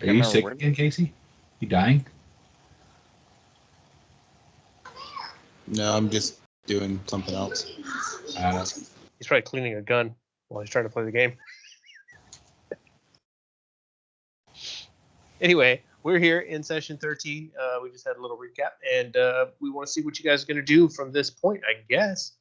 Are you sick again, Casey? You dying? No, I'm just doing something else. He's probably cleaning a gun while he's trying to play the game. Anyway, we're here in session 13. We just had a little recap, and we want to see what you guys are going to do from this point, I guess.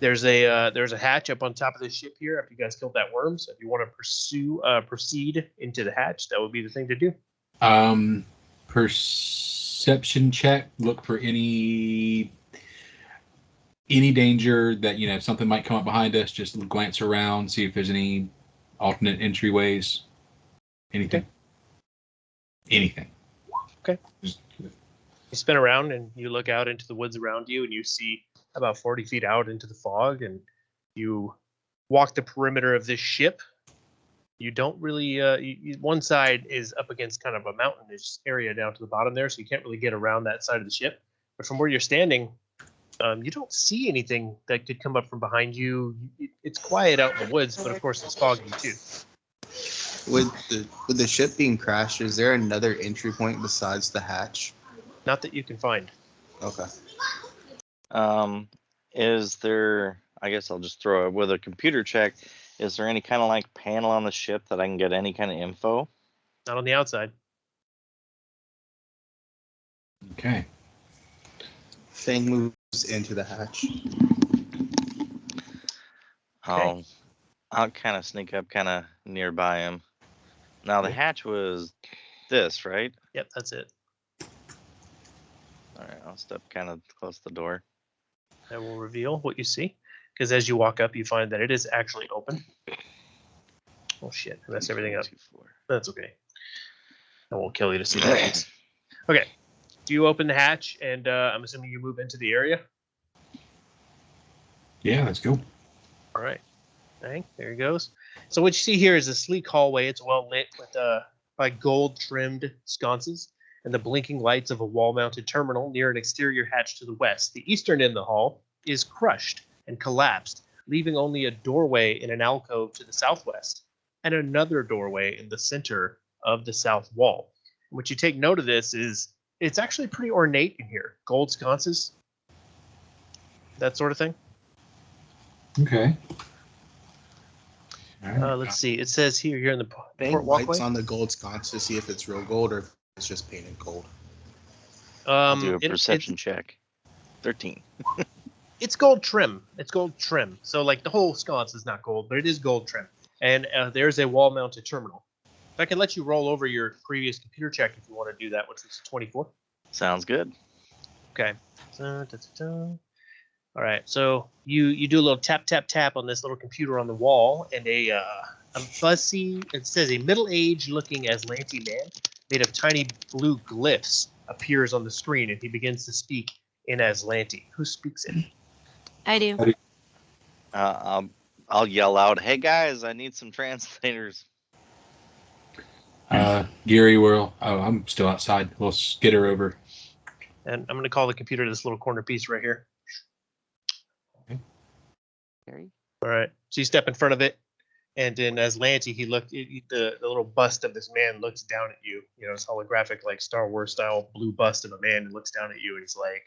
There's a hatch up on top of the ship here after you guys killed that worm. So if you want to proceed into the hatch, that would be the thing to do. Perception check. Look for any danger that, you know, something might come up behind us. Just glance around, see if there's any alternate entryways. Anything. Okay. Anything. Okay. You spin around and you look out into the woods around you, and you see about 40 feet out into the fog, and you walk the perimeter of this ship. You don't really, one side is up against kind of a mountainous area down to the bottom there, so you can't really get around that side of the ship. But from where you're standing, you don't see anything that could come up from behind you. It's quiet out in the woods, but of course it's foggy too. With the ship being crashed, is there another entry point besides the hatch? Not that you can find. Okay. Is there, I guess I'll just throw it with a computer check, is there any kind of like panel on the ship that I can get any kind of info? Not on the outside. Okay. Fang moves into the hatch. Okay. I'll kind of sneak up kind of nearby him. Now the hatch was this, right? Yep, that's it. All right, I'll step kind of close to the door. I will reveal what you see, because as you walk up, you find that it is actually open. Oh shit! I messed everything up. 2, 4. That's okay. I won't kill you to see that. Okay. You open the hatch, and I'm assuming you move into the area. Yeah, let's go. All right. Bang. There he goes. So what you see here is a sleek hallway. It's well lit with by gold-trimmed sconces and the blinking lights of a wall-mounted terminal near an exterior hatch to the west. The eastern end of the hall is crushed and collapsed, leaving only a doorway in an alcove to the southwest and another doorway in the center of the south wall. What you take note of this is it's actually pretty ornate in here. Gold sconces, that sort of thing. Okay. All right. Let's see. It says here in the Fang port walkway. lights on the gold sconce to see if it's real gold or if it's just painted gold. I'll do a perception check. 13. It's gold trim. It's gold trim. So like the whole sconce is not gold, but it is gold trim. And there's a wall-mounted terminal. If I can let you roll over your previous computer check if you want to do that, which was 24. Sounds good. Okay. All right. So you do a little tap tap tap on this little computer on the wall, and a fussy. It says a middle-aged looking Aslanti man made of tiny blue glyphs appears on the screen, and he begins to speak in Aslanti. Who speaks it? I do. I'll yell out, "Hey guys, I need some translators." Gary, I'm still outside. We'll skitter over. And I'm going to call the computer this little corner piece right here. Okay. Gary? All right. So you step in front of it, and in Aslanti, the little bust of this man looks down at you. You know, it's holographic, like Star Wars style blue bust of a man, and looks down at you, and he's like,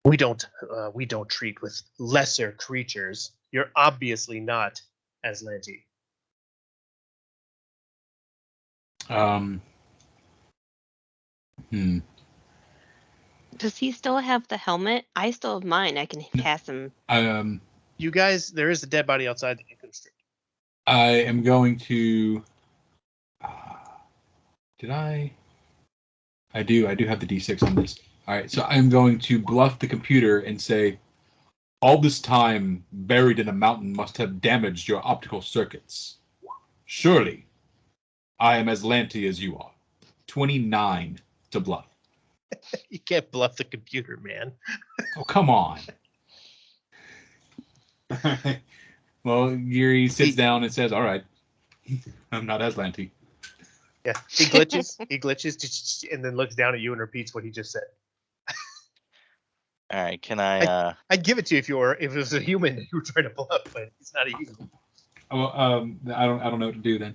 "We don't treat with lesser creatures. You're obviously not Aslanti." Does he still have the helmet? I still have mine. I can pass him. You guys, there is a dead body outside that you can strip. I am going to. Did I? I do have the D6 on this. All right, so I'm going to bluff the computer and say, all this time buried in a mountain must have damaged your optical circuits. Surely, I am as lanty as you are. 29 to bluff. You can't bluff the computer, man. Oh, come on. Well, Gary sits down and says, all right, I'm not as lanty. Yeah, he glitches, and then looks down at you and repeats what he just said. All right, can I? I'd give it to you if it was a human that you were trying to bluff, but he's not a human. Oh, I don't know what to do then.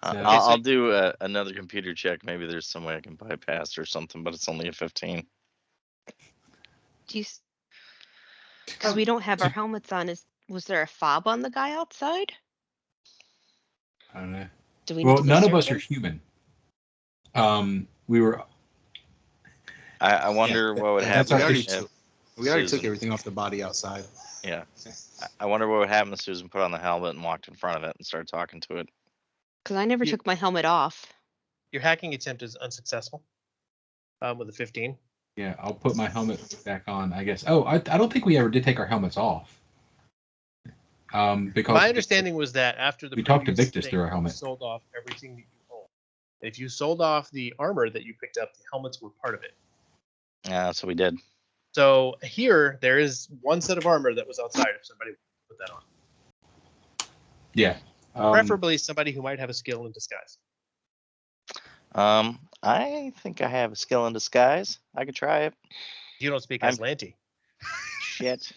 So- I'll do another computer check. Maybe there's some way I can bypass or something, but it's only a 15. Do you? Because we don't have our helmets on. Was there a fob on the guy outside? I don't know. Do we? Well, need to none of search us are him? human. We were. I wonder what would that's happen. our already issue. if We already took Susan- everything off the body outside. Yeah. I wonder what would happen if Susan put on the helmet and walked in front of it and started talking to it. Because I never You- took my helmet off. Your hacking attempt is unsuccessful. With a 15. Yeah, I'll put my helmet back on, I guess. Oh, I don't think we ever did take our helmets off. Because My understanding was that after the we talked to previous Victus thing, through our you helmet. sold off everything that you own. If you sold off the armor that you picked up, the helmets were part of it. Yeah, so we did. So here, there is one set of armor that was outside if somebody put that on. Yeah. Preferably somebody who might have a skill in disguise. I think I have a skill in disguise. I could try it. You don't speak Aslanti. Shit.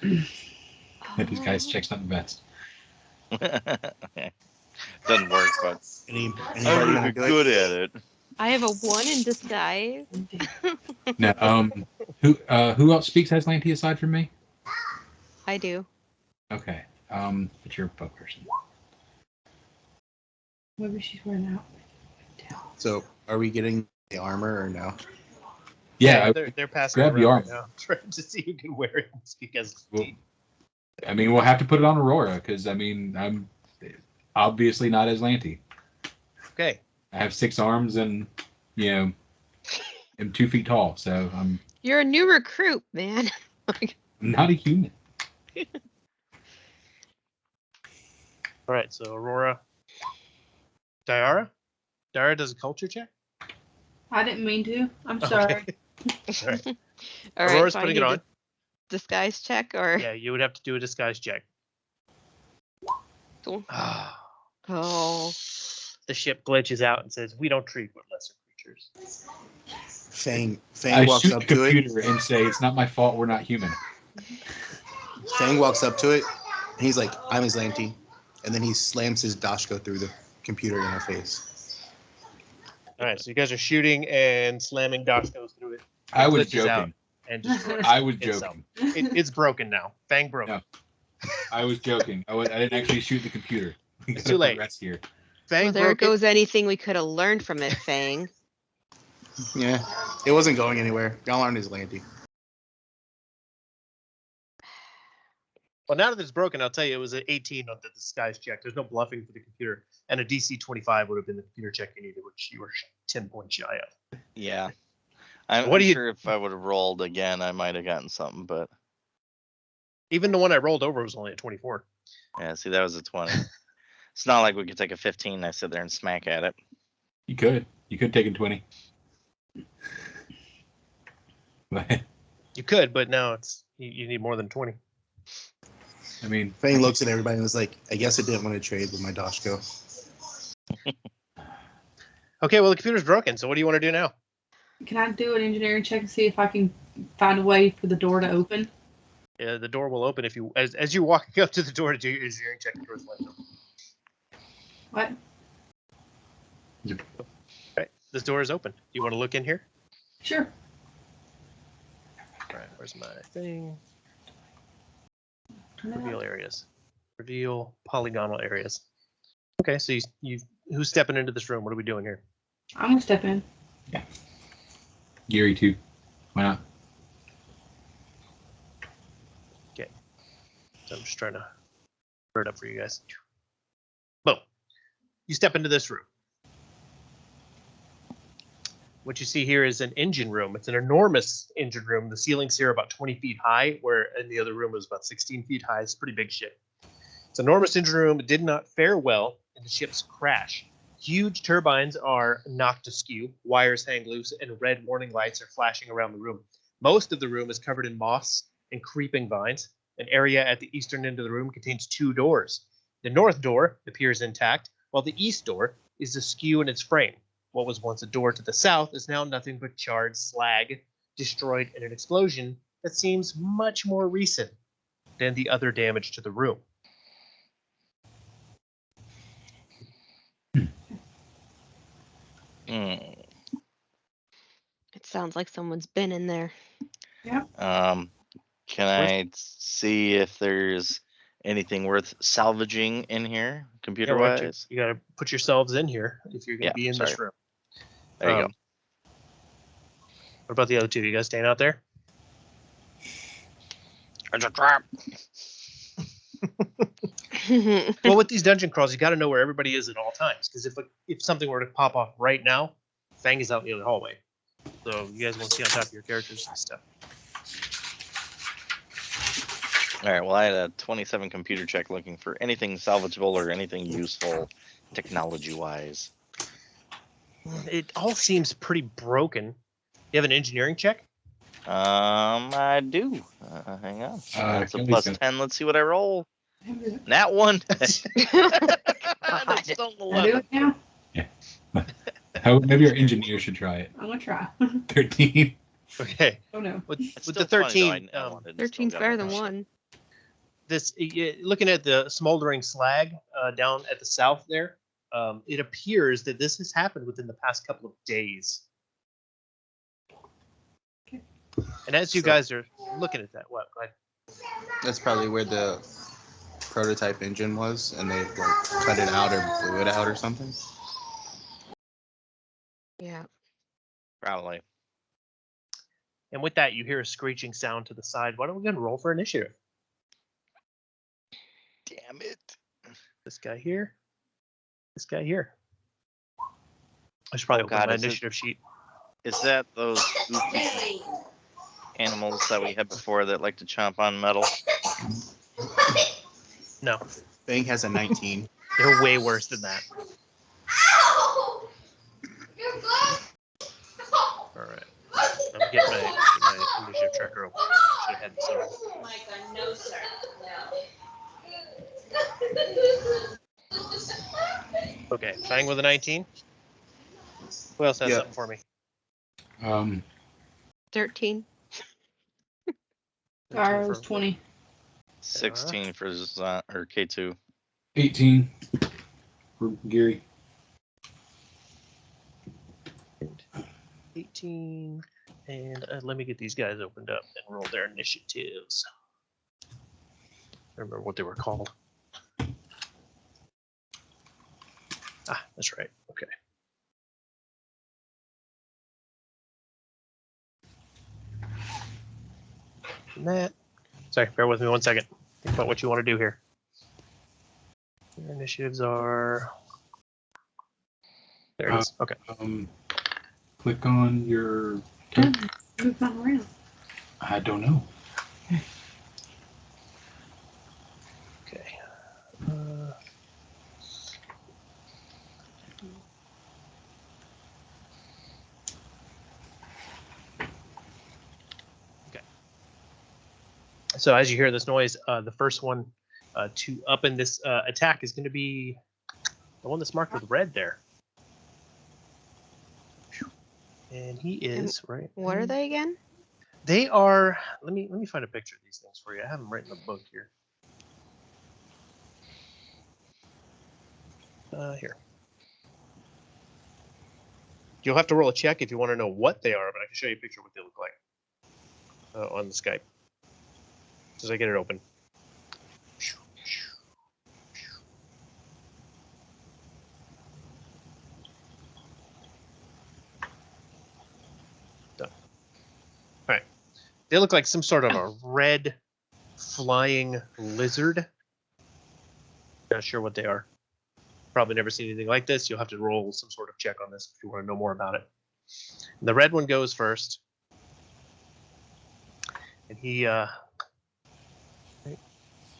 These guys checks not the best. Doesn't work, but Anybody I'm gonna really do it? good at it. I have a 1 in disguise. No. Who else speaks Aslanti aside from me? I do. Okay. But you're a bow person. Maybe she's wearing out. So, are we getting the armor or no? Yeah. they're passing grab it the around armor. right now, trying to see who can wear it and speak Aslanti. I mean, we'll have to put it on Aurora because I'm obviously not Aslanti. Okay. I have 6 arms and am 2 feet tall, so I'm You're a new recruit, man. not a human. All right. So Aurora, Diara does a culture check. I didn't mean to. I'm sorry. All right. All right, Aurora's so I putting need it a on. disguise check or Yeah, you would have to do a disguise check. Cool. The oh, ship glitches out and says, "We don't treat with lesser creatures." Fang I walks shoot up the to it. computer and say, "It's not my fault. We're not human." Fang walks up to it, and he's like, "I'm Aslanti," and then he slams his dashko through the computer interface. All right, so you guys are shooting and slamming Doshkos through it. I was glitches out. joking. And destroys I was itself. joking. It's broken now. Fang broke. No. I was joking. I didn't actually shoot the computer. It's too late. Rest here. Fang well, there broke goes anything we could have learned from it, Fang. Yeah, it wasn't going anywhere. Y'all aren't Aslanti. Well, now that it's broken, I'll tell you, it was an 18 on the disguise check. There's no bluffing for the computer, and a DC 25 would have been the computer check you needed, which you were 10 points shy of. Yeah. I'm What do you- sure if I would have rolled again, I might have gotten something, but Even the one I rolled over was only a 24. yeah, see, that was a 20. It's not like we could take a 15 and I sit there and smack at it. You could take in 20. But, You could, but now it's you need more than 20. I mean, Fang looks at everybody and was like, "I guess I didn't want to trade with my dashko." Okay, well the computer's broken. So what do you want to do now? Can I do an engineering check and see if I can find a way for the door to open? Yeah, the door will open if you as you're walking up to the door to do your engineering check. The door's left open. What? Okay, this door is open. Do you want to look in here? Sure. All right, where's my thing? Reveal areas. Reveal polygonal areas. Okay, so you who's stepping into this room? What are we doing here? I'm gonna step in. Geary too. Why not? So I'm just trying to burn it up for you guys. Boom. You step into this room. What you see here is an engine room. It's an enormous engine room. The ceilings here are about 20 feet high, where in the other room was about 16 feet high. It's a pretty big ship. It's an enormous engine room. It did not fare well in the ship's crash. Huge turbines are knocked askew, wires hang loose, and red warning lights are flashing around the room. Most of the room is covered in moss and creeping vines. An area at the eastern end of the room contains 2 doors. The north door appears intact, while the east door is askew in its frame. What was once a door to the south is now nothing but charred slag, destroyed in an explosion that seems much more recent than the other damage to the room. Hmm. It sounds like someone's been in there. Can I see if there's anything worth salvaging in here, computer wise? You gotta put yourselves in here if you're gonna be in this room. There you go. What about the other two? You guys staying out there? It's a trap. Well, with these dungeon crawls, you got to know where everybody is at all times. Because if something were to pop off right now, Fang is out in the other hallway. So you guys won't see on top of your characters and stuff. All right. Well, I had a 27 computer check looking for anything salvageable or anything useful, technology-wise. It all seems pretty broken. You have an engineering check? I do. Hang on. That's a Kelly's plus 10. Let's see what I roll. That one. That's still I do it now. Maybe our engineer should try it. I'm gonna try. 13. Okay. Oh no. With It's the still funny, 13, though. I wanted to 13's still better get than one. 1. looking at the smoldering slag down at the south there, it appears that this has happened within the past couple of days. Okay. And as you guys are looking at that, what? Go ahead. That's probably where the prototype engine was, and they like cut it out or blew it out or something. Yeah. Probably. And with that, you hear a screeching sound to the side. Why don't we go and roll for initiative? Damn it. This guy here. This guy here. I should probably open my initiative sheet. Is that those goofy animals that we had before that like to chomp on metal? No, Bang has a 19. they're way worse than that. All right. I'm getting my initiative tracker open. Should have had this open. Micah, no, sir. No. Okay, Fang with a 19. Who else has Yeah. something for me? 13. Gara was 20. 16 for Zon, or K2. 18 for Gary. 18. And let me get these guys opened up and roll their initiatives. I remember what they were called. Ah, that's right. Okay. And that. Sorry, bear with me 1 second. Think about what you want to do here. Your initiatives are. There it is. Okay. Click on your. Move mine around. I don't know. Okay. Okay. So as you hear this noise, the first one to up in this attack is going to be the one that's marked with red there. And he is right. What are they again? They are. Let me find a picture of these things for you. I have them right in the book here. Here. You'll have to roll a check if you want to know what they are, but I can show you a picture of what they look like on the Skype. As I get it open. Done. All right. They look like some sort of a red flying lizard. Not sure what they are. Probably never seen anything like this. You'll have to roll some sort of check on this if you want to know more about it. And the red one goes first. And he, right,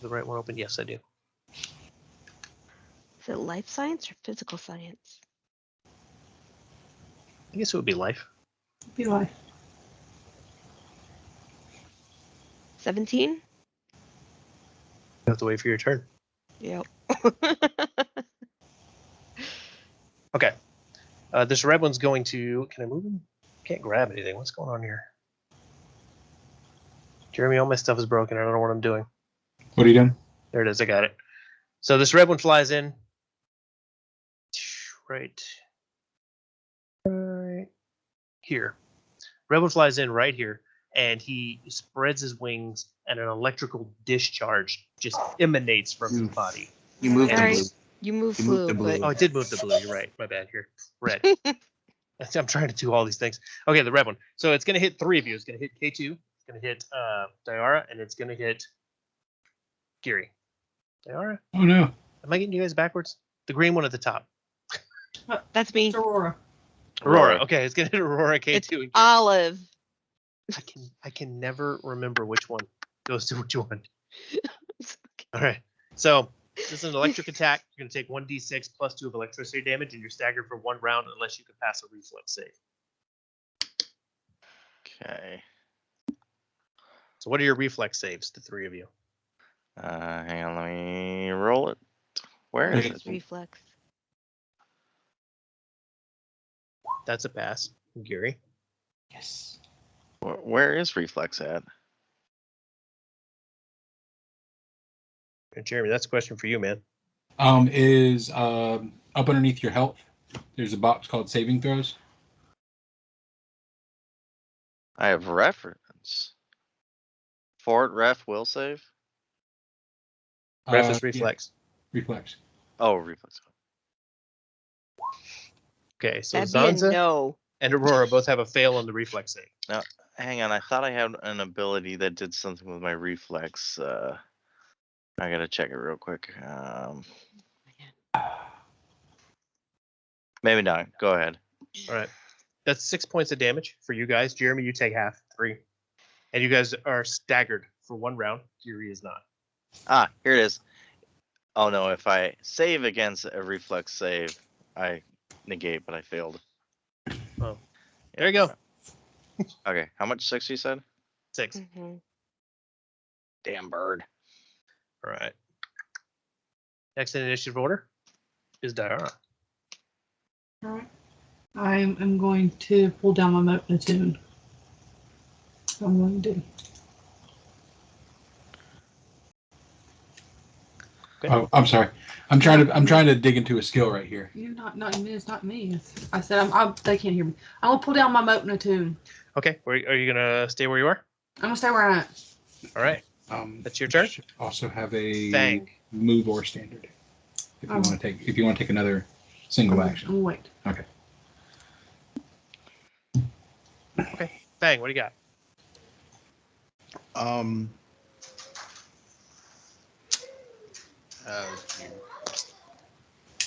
the right one open? Yes, I do. Is it life science or physical science? I guess it would be life. Be life. 17? You have to wait for your turn. Yep. Okay. This red one's going to. Can I move him? Can't grab anything. What's going on here? Jeremy, all my stuff is broken. I don't know what I'm doing. What are you doing? There it is. I got it. So this red one flies in. Right Right here. Rebel flies in right here, and he spreads his wings, and an electrical discharge just emanates from his body. You moved All the right. blue. You move You moved blue, the blue. Oh, I did move the blue. You're right. My bad. Here, red. I'm trying to do all these things. Okay, the red one. So it's going to hit 3 of you. It's going to hit K2. It's going to hit Diara, and it's going to hit Geary. Diara? Oh no. Am I getting you guys backwards? The green one at the top. That's me. It's Aurora. Aurora. Okay, it's going to hit Aurora, K2, It's and Geary. Olive. I can never remember which one goes to which one. All right. So this is an electric attack. You're going to take 1d6 plus 2 of electricity damage, and you're staggered for 1 round unless you can pass a reflex save. Okay. So what are your reflex saves, the 3 of you? Hang on, let me roll it. Where is It's it? reflex. That's a pass. Geary. Yes. Where is reflex at? And Jeremy, that's a question for you, man. Is up underneath your health. There's a box called saving throws. I have reference. Fort ref will save. Ref is Yeah, reflex. reflex. Oh, reflex. Okay, so That'd be a Zanza no. and Aurora both have a fail on the reflex save. Hang on, I thought I had an ability that did something with my reflex. I gotta check it real quick. Maybe not. Go ahead. All right. That's 6 points of damage for you guys. Jeremy, you take half, 3. And you guys are staggered for 1 round. Geary is not. Ah, here it is. Oh no, if I save against a reflex save, I negate, but I failed. Oh. There you go. Okay, how much 6 you said? 6. Mhm. Damn bird. All right. Next in initiative order is Diara. All right. I am going to pull down my platoon. I'm going to do. Okay. Oh, I'm sorry. I'm trying to dig into a skill right here. You're not it's not me. I said they can't hear me. I'm gonna pull down my platoon. Okay. Are you going to stay where you are? I'm gonna stay where I'm at. All right. That's your turn? Should also have a Fang. move or standard. If you want to take another single I'm action. gonna wait. Okay. Okay. Fang, what do you got?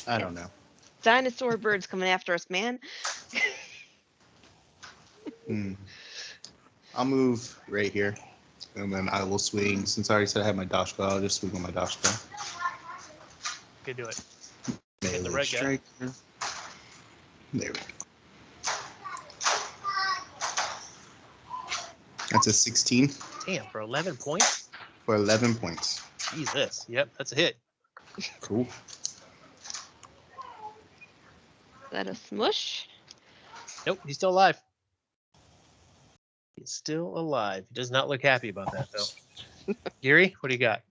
I don't know. Dinosaur birds coming after us, man. I'll move right here, and then I will swing. Since I already said I had my Dashko, I'll just swing on my Dashko. Okay, do it. Melee the red guy. striker. There we go. That's a 16 Damn, for 11 points? for 11 points. Jesus. Yep, that's a hit. Cool. Is that a smush? Nope, he's still alive. He's still alive. He does not look happy about that, though. Geary, what do you got?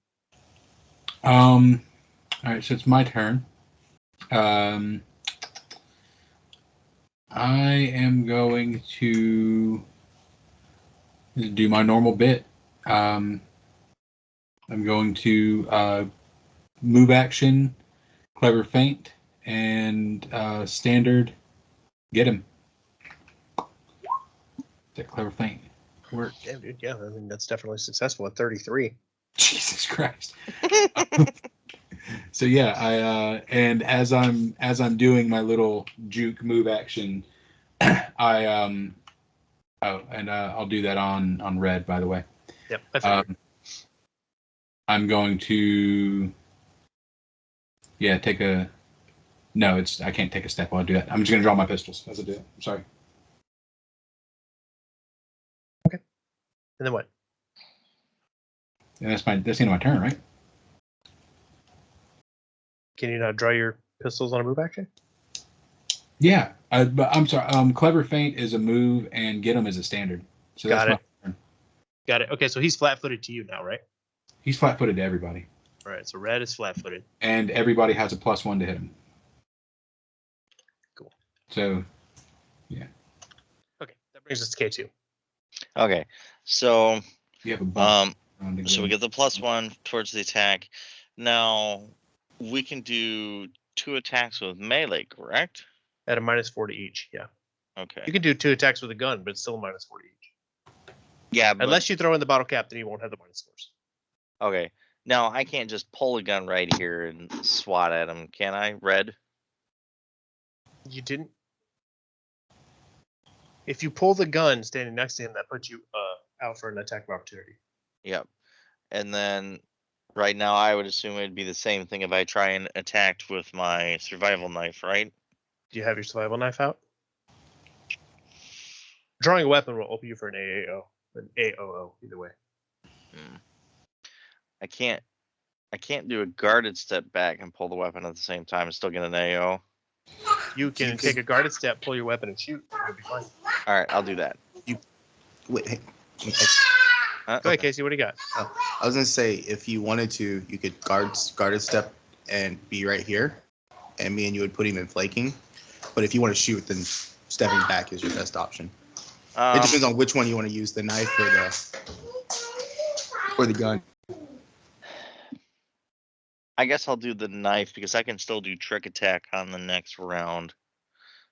All right, so it's my turn. I am going to do my normal bit. I'm going to move action, clever feint, and standard. Get him. That clever feint work. Damn, dude. Yeah, I mean, that's definitely successful at 33. Jesus Christ. So yeah, and as I'm doing my little juke move action, I'll do that on red, by the way. Yep, I figured. I'm going to take a no. I can't take a step while I do that. I'm just going to draw my pistols as I do it. I'm sorry. And then what? And that's the end of my turn, right? Can you not draw your pistols on a move action? Yeah, but I'm sorry. Clever feint is a move, and get him is a standard. So Got that's it. my turn. Got it. Okay, so he's flat-footed to you now, right? He's flat-footed to everybody, All right, so red is flat-footed. and everybody has a +1 to hit him. Cool. So Okay, that brings us to K2. Okay, so You have a bump. so we get the +1 towards the attack. Now we can do 2 attacks with melee, correct? At a -4 to each. Yeah. Okay. You can do 2 attacks with a gun, but it's still a -4 to each. Yeah, but, Unless you throw in the bottle cap, then you won't have the -4s. okay. Now I can't just pull a gun right here and swat at him, can I? Red. You didn't. If you pull the gun standing next to him, that puts you out for an attack of opportunity. Yep. And then right now I would assume it'd be the same thing if I try and attack with my survival knife, right? Do you have your survival knife out? Drawing a weapon will open you for an AOO, either way. Hmm. I can't do a guarded step back and pull the weapon at the same time and still get an AO. You can take a guarded step, pull your weapon, and shoot. You'll be fine. All right, I'll do that. Wait, hey, Go ahead, Casey. What do you got? I was gonna say if you wanted to, you could guarded step and be right here, and me and you would put him in flanking. But if you want to shoot, then stepping back is your best option. It depends on which one you want to use, the knife or the gun. I guess I'll do the knife because I can still do trick attack on the next round.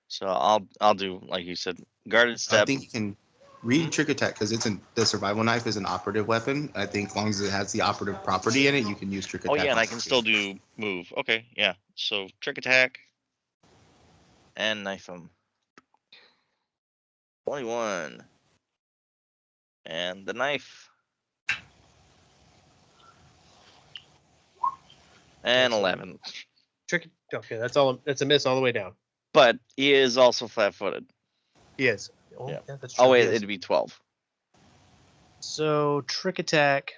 So I'll do, like you said, guarded step. I think you can read trick attack because the survival knife is an operative weapon. I think as long as it has the operative property in it, you can use trick attack. Oh yeah, and I can still do move. Okay, yeah. So trick attack and knife him. 21. And the knife. And 11. Trick. Okay, that's all. That's a miss all the way down. But he is also flat-footed. He is. Oh, Yeah. yeah, that's true. Oh wait, He is. it'd be 12. So trick attack,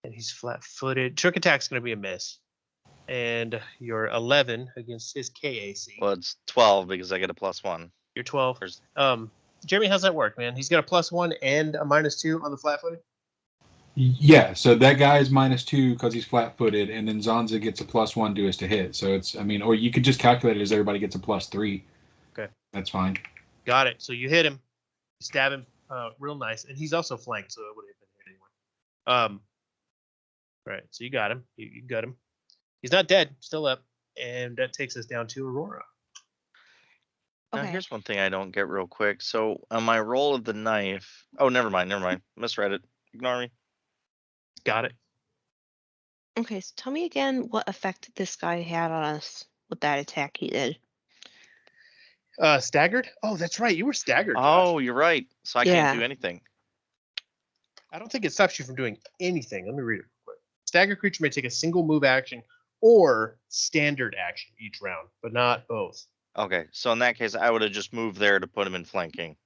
and he's flat-footed. Trick attack's going to be a miss, and you're 11 against his KAC. Well, it's 12 because I get a +1. You're 12. Or- Jeremy, how's that work, man? He's got a +1 and a -2 on the flat-footed. Yeah, so that guy is -2 because he's flat-footed, and then Zanza gets a +1 to his to hit. So it's, I mean, or you could just calculate it as everybody gets a +3. Okay. That's fine. Got it. So you hit him, you stab him, real nice, and he's also flanked, so it would have been hit anyway. Right. So you got him. You got him. He's not dead. Still up, and that takes us down to Aurora. Now, Okay. here's one thing I don't get real quick. So on my roll of the knife, oh, never mind. Misread it. Ignore me. Got it. Okay, so tell me again what effect this guy had on us with that attack he did. Staggered? Oh, that's right. You were staggered. Josh. Oh, you're right. So I Yeah. can't do anything. I don't think it stops you from doing anything. Let me read it real quick. Staggered creature may take a single move action or standard action each round, but not both. Okay, so in that case, I would have just moved there to put him in flanking.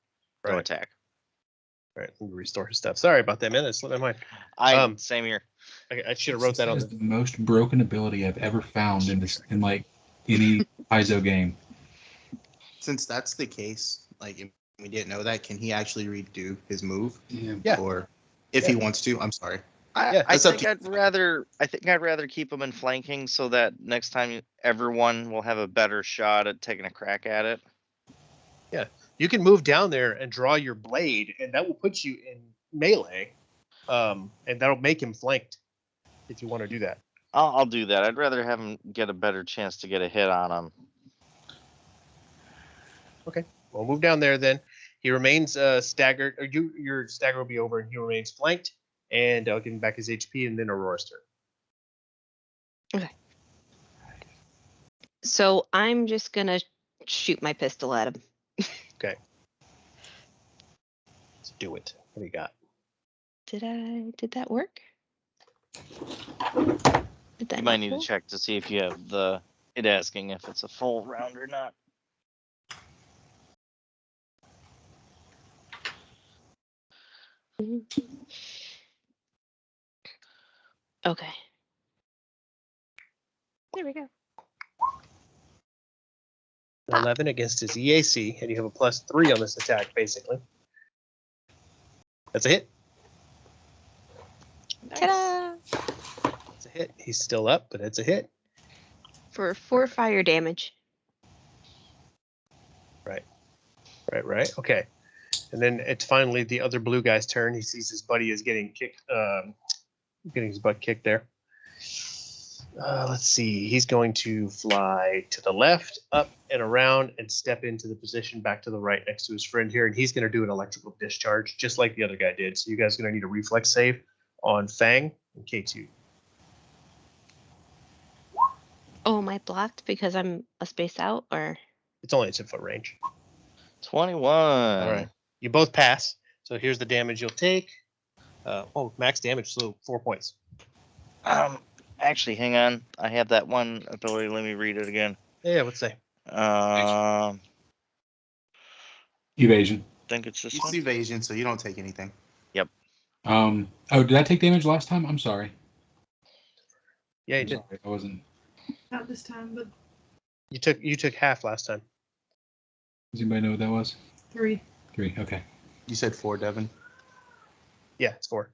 No Right. attack. All right, let me restore his stuff. Sorry about that, man. That slipped my mind. Same here. I should have wrote that on is the. the most broken ability I've ever found in like any ISO game. Since that's the case, like if we didn't know that, can he actually redo his move? Yeah. Or if he wants to, I'm sorry. Yeah, I it's up think to- I'd rather keep him in flanking so that next time everyone will have a better shot at taking a crack at it. You can move down there and draw your blade, and that will put you in melee, and that'll make him flanked if you want to do that. I'll do that. I'd rather have him get a better chance to get a hit on him. We'll move down there then. He remains staggered, or your stagger will be over, and he remains flanked, and I'll give him back his HP, and then Aurora's turn. So I'm just gonna shoot my pistol at him. Okay. Let's do it. What do you got? Did that work? Did that You might not need to pull? check to see if you have it asking if it's a full round or not. Okay. There we go. 11 against his EAC, and you have a +3 on this attack, basically. That's a hit. Ta-da! It's a hit. He's still up, but it's a hit. For 4 fire damage. Right. Okay. And then it's finally the other blue guy's turn. He sees his buddy is getting kicked, getting his butt kicked there. Let's see. He's going to fly to the left, up and around, and step into the position back to the right next to his friend here. And he's going to do an electrical discharge, just like the other guy did. So you guys are going to need a reflex save on Fang and K2. Oh, am I blocked because I'm a space out, or It's only a 10-foot range. 21. All right. You both pass. So here's the damage you'll take. Max damage, so 4 points. Actually, hang on. I have that one ability. Let me read it again. Yeah, let's say. Evasion. Think it's this It's one. evasion, so you don't take anything. Oh, did I take damage last time? I'm sorry. Yeah, you I'm did. sorry. I wasn't. Not this time, but You took half last time. Does anybody know what that was? 3. 3. Okay. You said 4, Devin. Yeah, it's 4.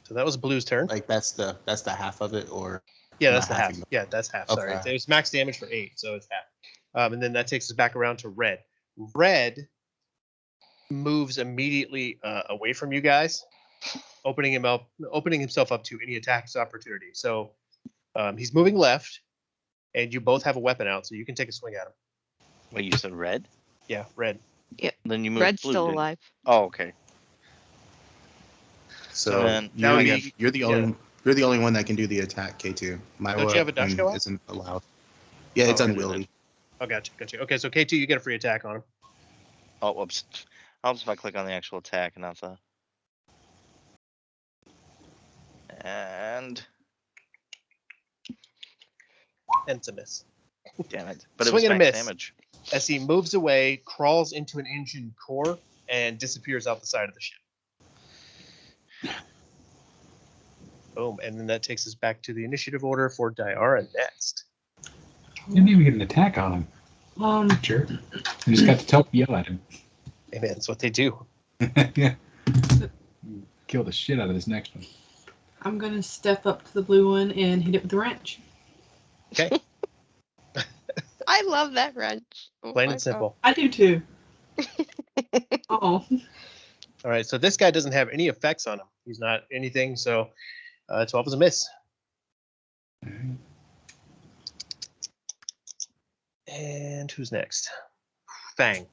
So that was Blue's turn. Like that's the half of it, or Yeah, am that's I the half. halving? Yeah, that's half. Sorry, Okay. it was max damage for 8, so it's half. And then that takes us back around to Red. Red moves immediately away from you guys, opening himself up to any attacks opportunity. So he's moving left, and you both have a weapon out, so you can take a swing at him. Wait, you said red? Yeah, Red. Then you moved Red's blue. still didn't you? alive? Oh, okay. So then- Now I need- you're the only one that can do the attack, K2. My Don't you have a weapon Dashko out? isn't allowed. Yeah, it's okay, unwieldy. Oh, gotcha. Okay, so K2, you get a free attack on him. Oh, whoops. I'll just if I click on the actual attack and not the. And And it's a miss. damn it! But Swing it and was a max miss. damage. As he moves away, crawls into an engine core, and disappears out the side of the ship. Boom, and then that takes us back to the initiative order for Diara next. Didn't even get an attack on him. Sure. I just got to yell at him. Hey man, that's what they do. Yeah. Kill the shit out of this next one. I'm gonna step up to the blue one and hit it with the wrench. Okay, I love that wrench. Oh plain my and simple. I do too. God. Oh, All right, so this guy doesn't have any effects on him. He's not anything, so 12 is a miss. And who's next? Fang.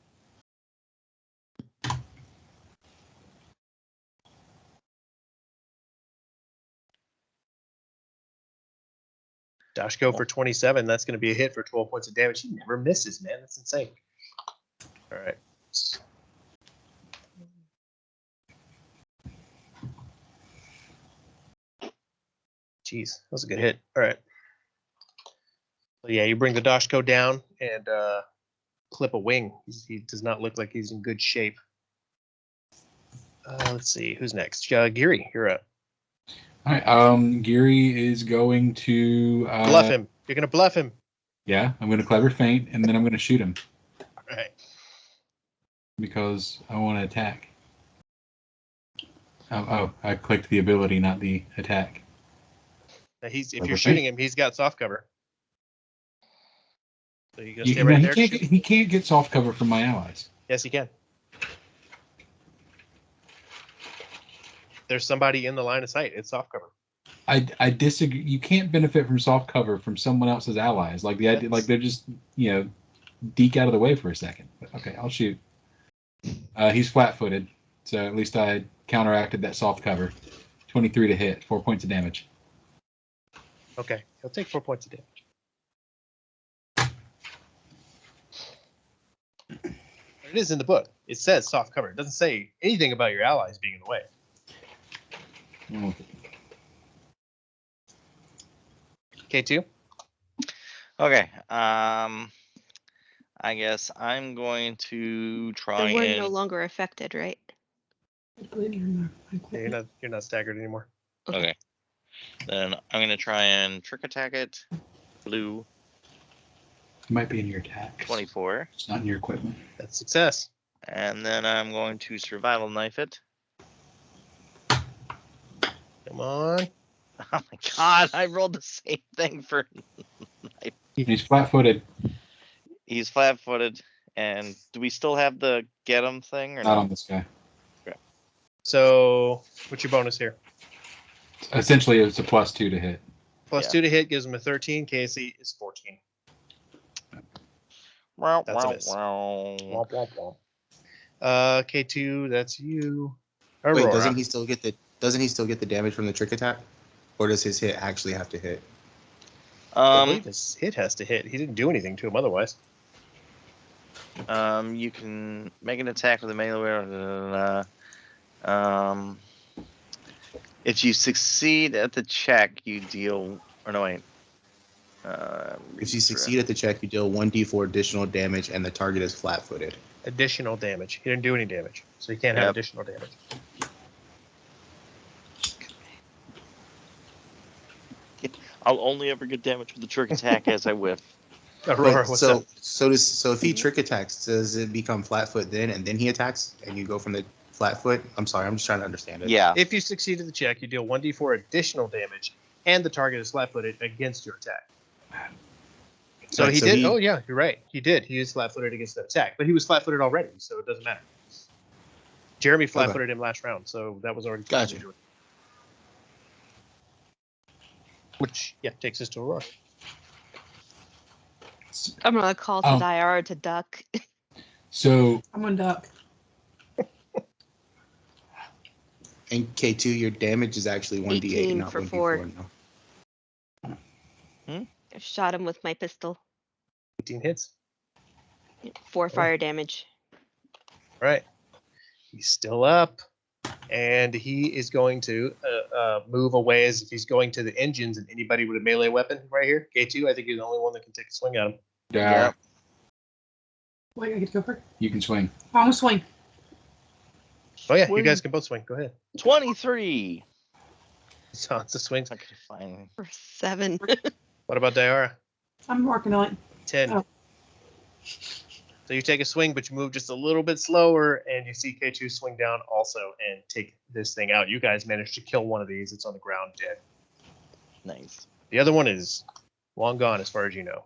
Dashko for 27. That's going to be a hit for 12 points of damage. He never misses, man. That's insane. All right. Jeez, that was a good hit. All right. So yeah, you bring the Dashko down and clip a wing. He does not look like he's in good shape. Let's see, who's next? Giri, you're up. All right. Geary is going to Bluff him. You're gonna bluff him. Yeah, I'm going to clever feint, and then I'm going to shoot him All right. because I want to attack. Oh, I clicked the ability, not the attack. Now if Clever you're feint. shooting him, he's got soft cover. So you gonna You, stay no, right he there? can't. Shoot? He can't get soft cover from my allies. Yes, he can. There's somebody in the line of sight. It's soft cover. I disagree. You can't benefit from soft cover from someone else's allies. Like the idea, like they're just deke out of the way for a second. But okay, I'll shoot. He's flat-footed, so at least I counteracted that soft cover. 23 to hit, 4 points of damage. Okay, he'll take 4 points of damage. It is in the book. It says soft cover. It doesn't say anything about your allies being in the way. K2. Okay. I guess I'm going to try So we're and. no longer affected, right? Yeah, you're not staggered anymore. Okay. Then I'm gonna try and trick attack it. Blue. It might be in your attack. 24. It's not in your equipment. That's success. And then I'm going to survival knife it. Come on. Oh my god, I rolled the same thing for He's flat-footed. He's flat-footed, and do we still have the get him thing or Not no? on this guy. So, what's your bonus here? Essentially, it's a +2 to hit. Plus Yeah. 2 to hit gives him a 13. KC is 14. Wow, That's a wow, miss. wow. Womp womp womp. K2, that's you. Aurora. Wait, doesn't he still get the damage from the trick attack, or does his hit actually have to hit? I believe his hit has to hit. He didn't do anything to him otherwise. You can make an attack with a melee. If you succeed at the check, you deal. Or no, wait. If you succeed at the check, you deal 1d4 additional damage, and the target is flat-footed. Additional damage. He didn't do any damage, so he can't have Yep. additional damage. I'll only ever get damage with the trick attack as I whiff. Aurora, Wait, what's so up? so if he trick attacks, does it become flat-foot then, and then he attacks, and you go from the flat-foot? I'm sorry, I'm just trying to understand it. Yeah. If you succeed at the check, you deal 1d4 additional damage, and the target is flat-footed against your attack. So Right, he so did. he- Oh yeah, you're right. He did. He is flat-footed against that attack, but he was flat-footed already, so it doesn't matter. Jeremy flat-footed him last round, so that was already Gotcha. Which takes us to Aurora. I'm gonna call to Oh. Diara to duck. So I'm gonna duck. And K2, your damage is actually 1d8, 18 not for 1d4. four. No. I shot him with my pistol. 18 hits. 4 fire damage. Right. He's still up, and he is going to move away as if he's going to the engines. And anybody with a melee weapon right here, K2, I think you're the only one that can take a swing at him. Dara, Wait, I get to go first. you can swing. I'm gonna swing. Oh yeah, Swing. you guys can both swing. Go ahead. 23. So it's a swing. It's not gonna find. For 7. What about Diara? I'm working on it. 10. Oh. So you take a swing, but you move just a little bit slower, and you see K2 swing down also and take this thing out. You guys managed to kill one of these. It's on the ground dead. Nice. The other one is long gone, as far as you know.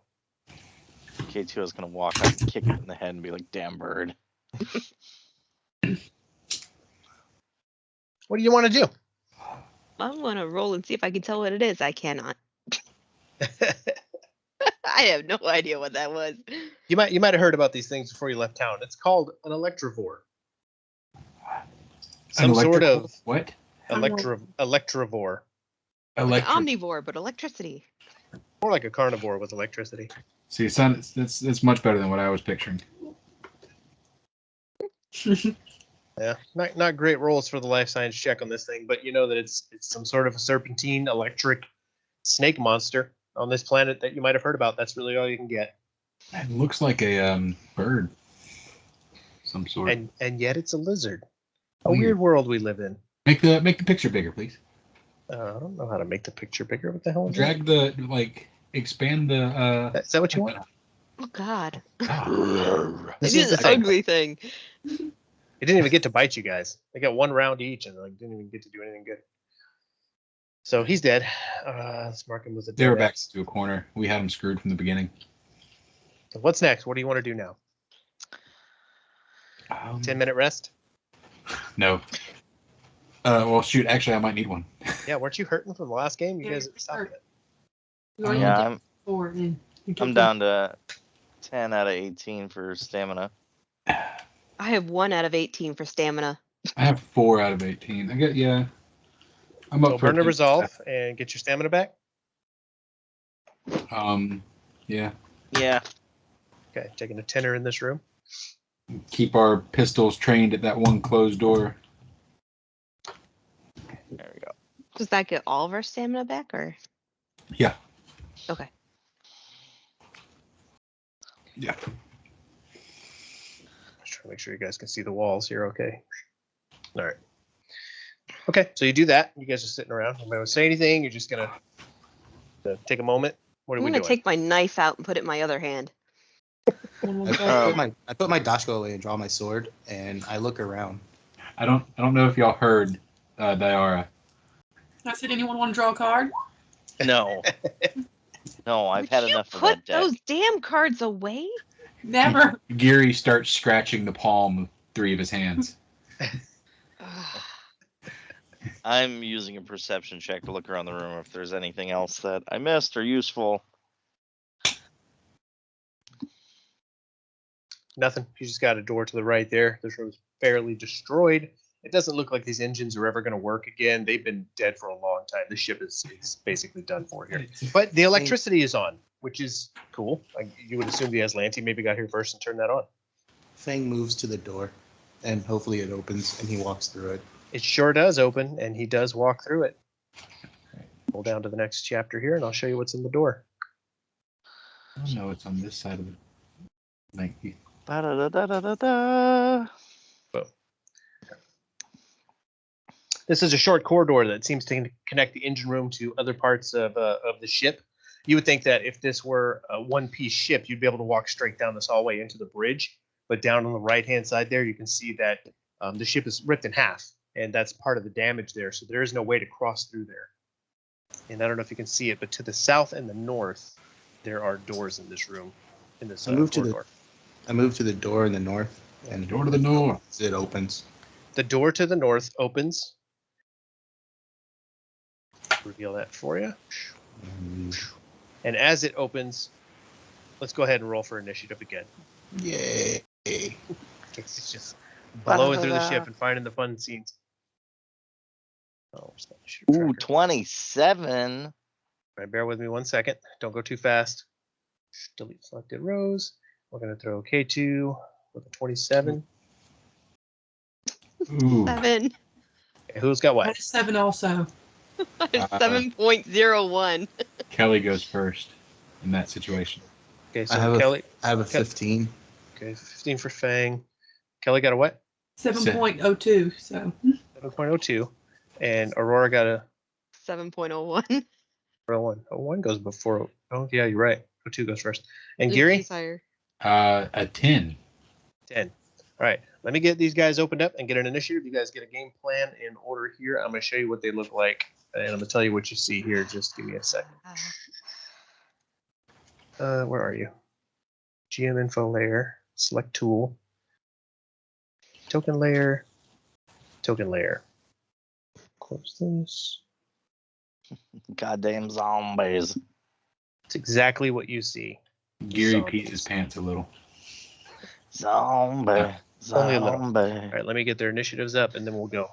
K2 is gonna walk up, kick it in the head, and be like, "Damn bird." What do you want to do? I'm gonna roll and see if I can tell what it is. I cannot. I have no idea what that was. You might have heard about these things before you left town. It's called an electrovore. Some An sort electrical- of what? electrovore. Like Electric. an omnivore, but electricity. More like a carnivore with electricity. See, that's much better than what I was picturing. Yeah, not great rolls for the life science check on this thing, but you know that it's some sort of a serpentine electric snake monster on this planet that you might have heard about. That's really all you can get. It looks like a bird, some sort. And yet it's a lizard. A Weird. weird world we live in. Make the picture bigger, please. I don't know how to make the picture bigger. What the hell is that? Drag the expand the. Is that what you want? Oh God. Ah. This Maybe is the this thing. ugly thing. It didn't even get to bite you guys. They got one round each, and like didn't even get to do anything good. So he's dead. Let's mark him with a They were dead back X. to a corner. We had them screwed from the beginning. So what's next? What do you want to do now? 10-minute rest? No. Well, shoot. Actually, I might need one. Yeah, weren't you hurting from the last game? You Yeah, guys you're stopped hurt. it. You already Yeah, did 4, and you took I'm down to 10 out of 18 for stamina. I have 1 out of 18 for stamina. I have 4 out of 18. I get I'm So up for burn a a- resolve and get your stamina back. Yeah. Yeah. Okay, taking a tenner in this room. Keep our pistols trained at that one closed door. There we go. Does that get all of our stamina back, or? Yeah. Okay. Yeah. Just trying to make sure you guys can see the walls here. Okay. All right. Okay, so you do that. You guys are sitting around. Nobody want to say anything. You're just gonna take a moment. What are I'm we gonna doing? take my knife out and put it in my other hand. I put my dashko away and draw my sword, and I look around. I don't know if y'all heard Diara. I said, anyone want to draw a card? No. No, I've Would had you enough of put that deck. those damn cards away? Never. Geary starts scratching the palm of 3 of his hands. Ugh. I'm using a perception check to look around the room if there's anything else that I missed or useful. Nothing. You just got a door to the right there. This room's fairly destroyed. It doesn't look like these engines are ever going to work again. They've been dead for a long time. The ship is basically done for here. But the electricity is on, which is cool. Like, you would assume the Aslanti maybe got here first and turned that on. Fang moves to the door, and hopefully it opens, and he walks through it. It sure does open, and he does walk through it. Pull down to the next chapter here, and I'll show you what's in the door. Oh no, it's on this side of the. Thank you. Ba-da-da-da-da-da. This is a short corridor that seems to connect the engine room to other parts of the ship. You would think that if this were a one-piece ship, you'd be able to walk straight down this hallway into the bridge. But down on the right-hand side there, you can see that the ship is ripped in half, and that's part of the damage there. So there is no way to cross through there. And I don't know if you can see it, but to the south and the north, there are doors in this room. In this I moved to corridor. I move to the door in the north, and Door to the north. it opens. The door to the north opens. Reveal that for you. And as it opens, let's go ahead and roll for initiative again. Yay! It's just blowing through the ship and finding the fun scenes. Oh, where's my initiative Ooh, tracker? 27. All right, bear with me 1 second. Don't go too fast. Delete selected rows. We're going to throw K2 with a 27. Ooh. 7. Okay, who's got I what? had a 7 also. 7.01. Kelly goes first in that situation. Okay, I so have Kelly. I have a Ke- 15. Okay, 15 for Fang. Kelly got a what? 7.02. So 7.02. And Aurora got a 7.01. 01. 01 goes before. Oh, yeah, you're right. 02 goes first. And Geary? She's higher. A 10. 10. All right, let me get these guys opened up and get an initiative. You guys get a game plan in order here. I'm going to show you what they look like, and I'm going to tell you what you see here. Just give me a second. Where are you? GM info layer, select tool, token layer, token layer. Close this. Goddamn zombies. It's exactly what you see. Geary pees his pants a little. Zombie. Only a little. Zombie. All right, let me get their initiatives up, and then we'll go.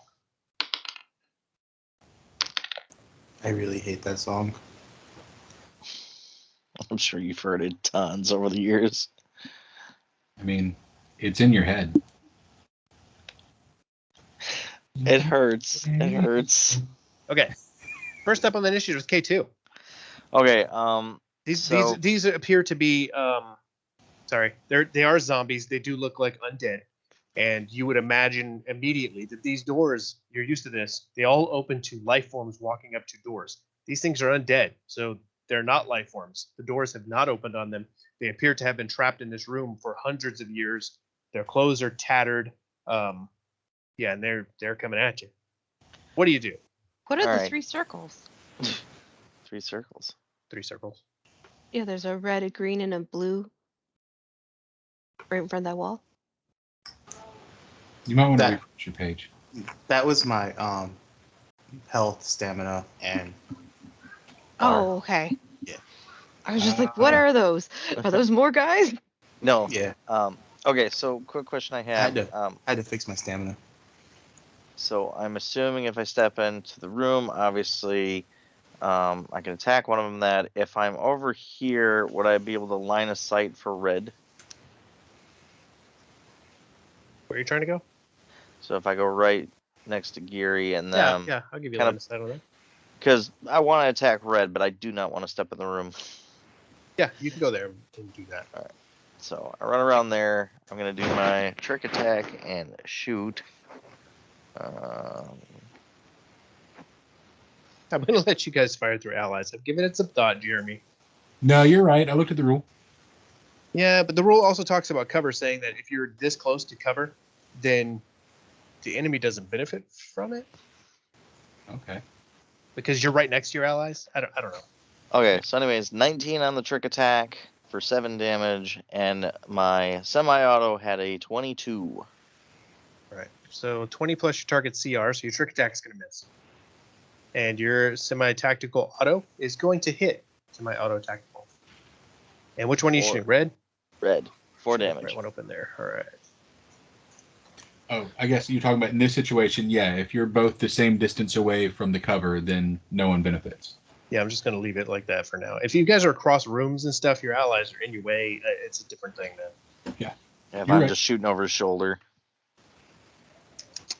I really hate that song. I'm sure you've heard it tons over the years. I mean, it's in your head. It hurts. It hurts. Okay. First up on the initiative is K2. Okay. These appear to be sorry, they are zombies. They do look like undead, and you would imagine immediately that these doors, you're used to this, they all open to life forms walking up to doors. These things are undead, so they're not life forms. The doors have not opened on them. They appear to have been trapped in this room for hundreds of years. Their clothes are tattered. Yeah, and they're coming at you. What do you do? What are All the right. 3 circles? 3 circles. 3 circles. Yeah, there's a red, a green, and a blue right in front of that wall. You might want to That- refresh your page. That was my health, stamina, and Oh, okay. Yeah. I was just like, what are those? Are those more guys? No. yeah, Okay, so quick question I have. I had to fix my stamina. So I'm assuming if I step into the room, obviously, I can attack one of them. That if I'm over here, would I be able to line of sight for red? Where are you trying to go? So if I go right next to Geary and Yeah, them, yeah, I'll give you a kind line of- of sight on that. because I want to attack red, but I do not want to step in the room. Yeah, you can go there and do that. So I run around there. I'm gonna do my trick attack and shoot. I'm going to let you guys fire through allies. I've given it some thought, Jeremy. No, you're right. I looked at the rule. Yeah, but the rule also talks about cover, saying that if you're this close to cover, then the enemy doesn't benefit from it Okay. because you're right next to your allies. I don't know. Okay, so anyways, 19 on the trick attack. for 7 damage, and my semi-auto had a 22. All right. So 20 plus your target CR, so your trick attack is going to miss. And your semi-tactical auto is going to hit semi-auto tactical. And which one are you shooting? Red? Red. 4 Should have the damage. Right one open there. All right. Oh, I guess you're talking about in this situation, yeah, if you're both the same distance away from the cover, then no one benefits. Yeah, I'm just going to leave it like that for now. If you guys are across rooms and stuff, your allies are in your way. It's a different thing then. Yeah, if You're I'm right. just shooting over his shoulder.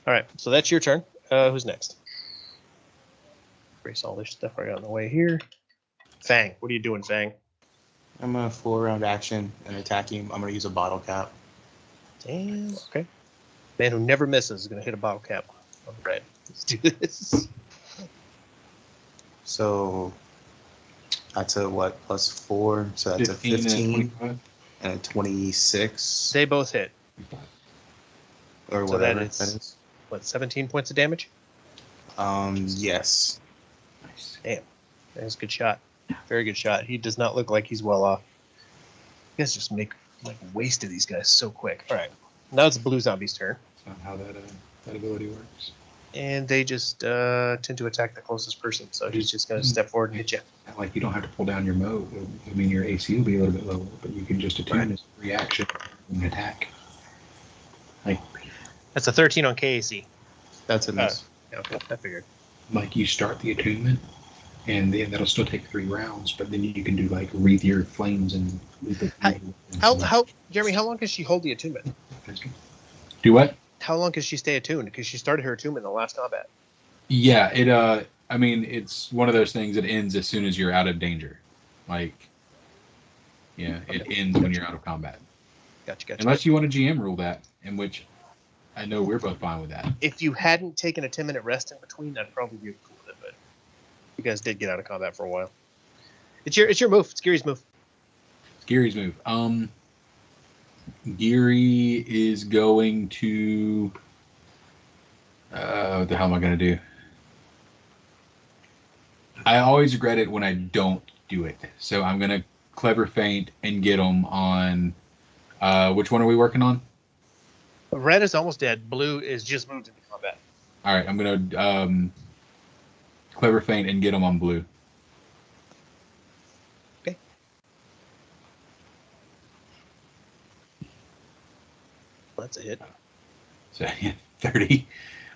All right, so that's your turn. Who's next? Erase all this stuff I got in the way here. Fang, what are you doing, Fang? I'm a 4-round action and attacking. I'm going to use a bottle cap. Damn, okay. Man who never misses is going to hit a bottle cap on red. Let's do this. So that's a what, +4? So that's a 15 and a 26 They both hit. or So whatever that is- that is. What, 17 points of damage? Yes. Nice. Damn, that's a good shot. Very good shot. He does not look like he's well off. You guys just make like waste of these guys so quick. All right, now it's Blue Zombie's turn, That's not how that ability works. and they just tend to attack the closest person. So he's just going to step forward and hit you. Like, you don't have to pull down your mode. I mean, your AC will be a little bit lower, but you can just attune this reaction and attack. Like, That's a 13 on KAC. That's a miss. Yeah, okay, I figured. you start the attunement, and then that'll still take 3 rounds, but then you can do, like, wreathe your flames and... How, Jeremy? How long can she hold the attunement? Do what? How long can she stay attuned? Because she started her attunement in the last combat. Yeah, I mean, it's one of those things that ends as soon as you're out of danger. Like, yeah, it ends when you're out of combat. Gotcha. Unless you want to GM rule that, in which I know we're both fine with that. If you hadn't taken a 10-minute rest in between, I'd probably be cool with it. But you guys did get out of combat for a while. It's your move. It's Gary's move. Gary's move. Geary is going to. What the hell am I going to do? I always regret it when I don't do it. So I'm going to clever feint and get him on. Which one are we working on? Red is almost dead. Blue is just moved into combat. All right, I'm going to clever feint and get him on blue. Okay. That's a hit. So yeah, 30.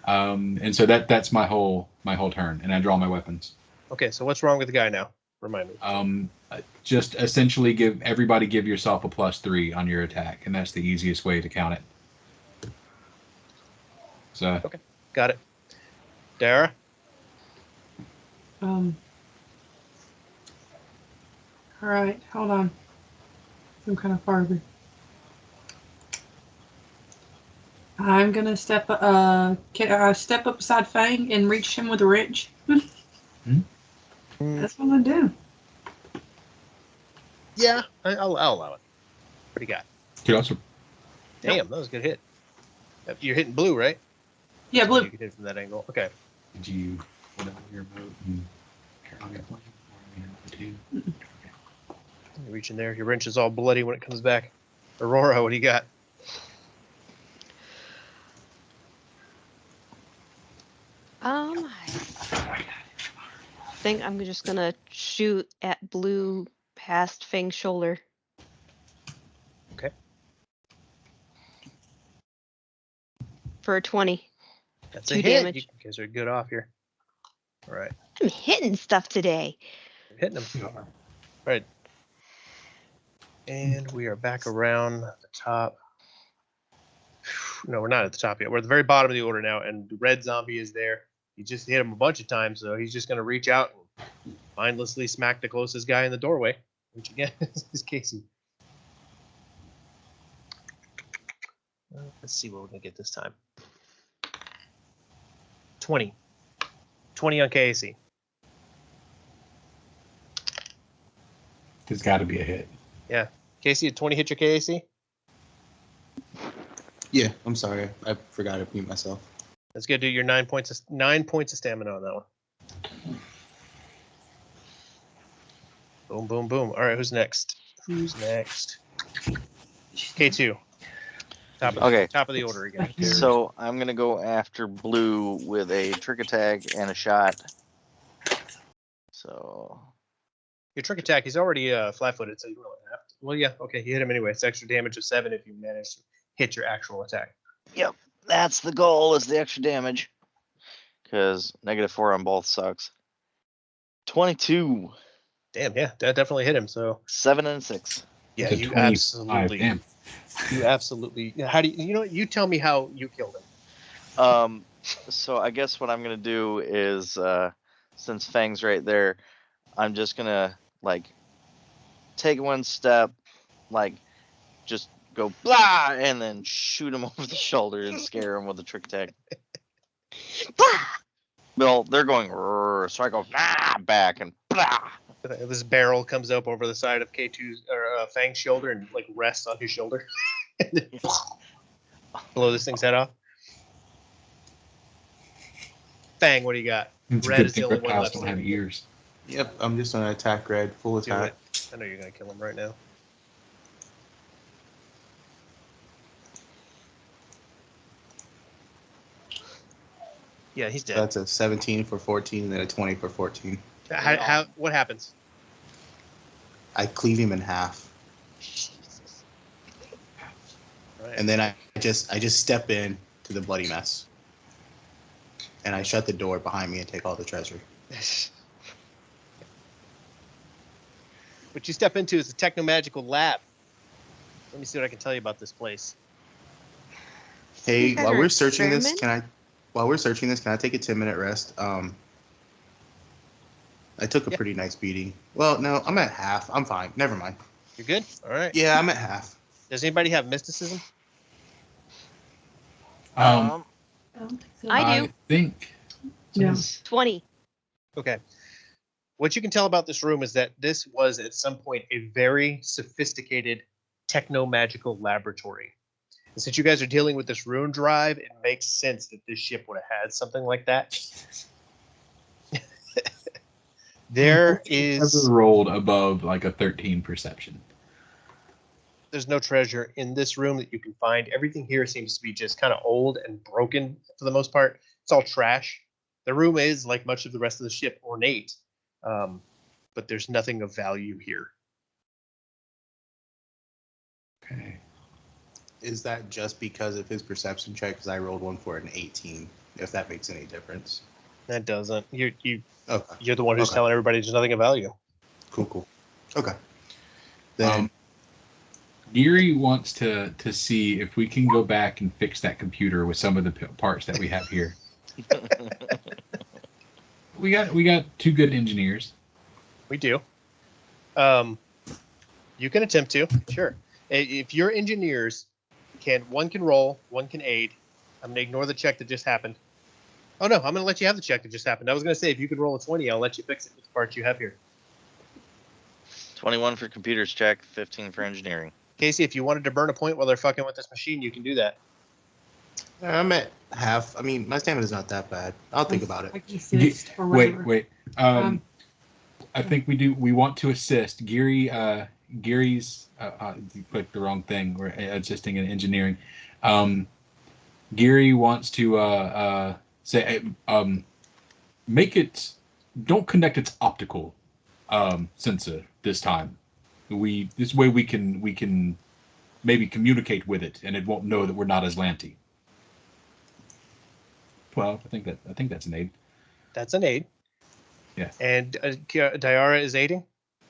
And so that's my whole turn, and I draw my weapons. Okay, so what's wrong with the guy now? Remind me. Just essentially give yourself a +3 on your attack, and that's the easiest way to count it. So Okay, got it. Dara? All right, hold on. I'm kind of farther. I'm gonna step up beside Fang and reach him with a wrench. That's what I'm gonna do. Yeah, I'll allow it. What do you got? could also Damn, that was a good hit. You're hitting blue, right? Yeah, So blue. You can hit from that angle. Okay. do you put out your mode and turn on your flame, or you know, the You reach in there. Your wrench is all bloody when it comes back. Aurora, what do you got? I think I'm just gonna shoot at blue past Fang's shoulder. Okay. For a 20. That's 2 a hit. damage. You guys are good off here. All right. I'm hitting stuff today. You're hitting them. All right. And we are back around the top. No, we're not at the top yet. We're at the very bottom of the order now, and the red zombie is there. You just hit him a bunch of times, so he's just going to reach out and mindlessly smack the closest guy in the doorway, which again is Casey. Let's see what we're going to get this time. 20. 20 on Casey. There's got to be a hit. Yeah. Casey, did 20 hit your KAC? Yeah, I'm sorry. I forgot to mute myself. That's good. Do your 9 points of stamina on that one. Boom, boom, boom. All right, who's next? Who's next? K2. Okay. Top of the order again. So I'm gonna go after blue with a trick attack and a shot. So Your trick attack, he's already flat-footed, so you don't really have to. Well, yeah, okay, you hit him anyway. It's extra damage of 7 if you manage to hit your actual attack. yep, that's the goal, is the extra damage. Because -4 on both sucks. 22. Damn, yeah, that definitely hit him. So 7 and 6. yeah, It's a you 25. absolutely, Damn. you absolutely. How do you know? You tell me how you killed him. So I guess what I'm gonna do is, since Fang's right there, I'm just gonna like take one step, like just go blah, and then shoot him over the shoulder and scare him with a trick attack. Well, they're going, "Rrr," so I go back and blah. This barrel comes up over the side of K2's or Fang's shoulder and like rests on his shoulder. And then blow this thing's head off. Fang, what do you got? It's a Red good is the thing only one reptiles left don't have standing. ears. Yep, I'm just gonna attack red, full Do attack. it. I know you're gonna kill him right now. Yeah, he's dead. That's a 17 for 14 and then a 20 for 14. What happens? I cleave him in half, Right. and then I just step in to the bloody mess, and I shut the door behind me and take all the treasure. What you step into is a techno-magical lab. Let me see what I can tell you about this place. Hey, You guys while are we're searching this, experiment? can I take a 10-minute rest? I took a Yeah. pretty nice beating. Well, no, I'm at half. I'm fine. Never mind. You're good? All right. Yeah, I'm at half. Does anybody have mysticism? Um, I don't think so. I do. I think. Yeah. 20. Okay. What you can tell about this room is that this was at some point a very sophisticated techno-magical laboratory. And since you guys are dealing with this rune drive, it makes sense that this ship would have had something like that. There is Never rolled above like a 13 perception. there's no treasure in this room that you can find. Everything here seems to be just kind of old and broken for the most part. It's all trash. The room is, like much of the rest of the ship, ornate, but there's nothing of value here. Okay. Is that just because of his perception check? Because I rolled one for an 18. If that makes any difference. That doesn't. Okay. You're the one who's Okay. telling everybody there's nothing of value. Cool. Okay. Then Geary wants to see if we can go back and fix that computer with some of the parts that we have here. We got two good engineers. We do. You can attempt to, sure. If your engineers one can roll, one can aid. I'm gonna ignore the check that just happened. Oh no, I'm gonna let you have the check that just happened. I was gonna say if you could roll a 20, I'll let you fix it with the parts you have here. 21 for computers check, 15 for engineering. Casey, if you wanted to burn a point while they're fucking with this machine, you can do that. I'm at half. I mean, my stamina's not that bad. I'll think about it. I can assist or Wait, whatever. wait. I think we want to assist. Gary's you clicked the wrong thing. We're assisting in engineering. Gary wants to say make it, don't connect its optical sensor this time. This way we can maybe communicate with it and it won't know that we're not Aslanti. 12. I think that's an aid. That's an aid. Yeah. And Diara is aiding?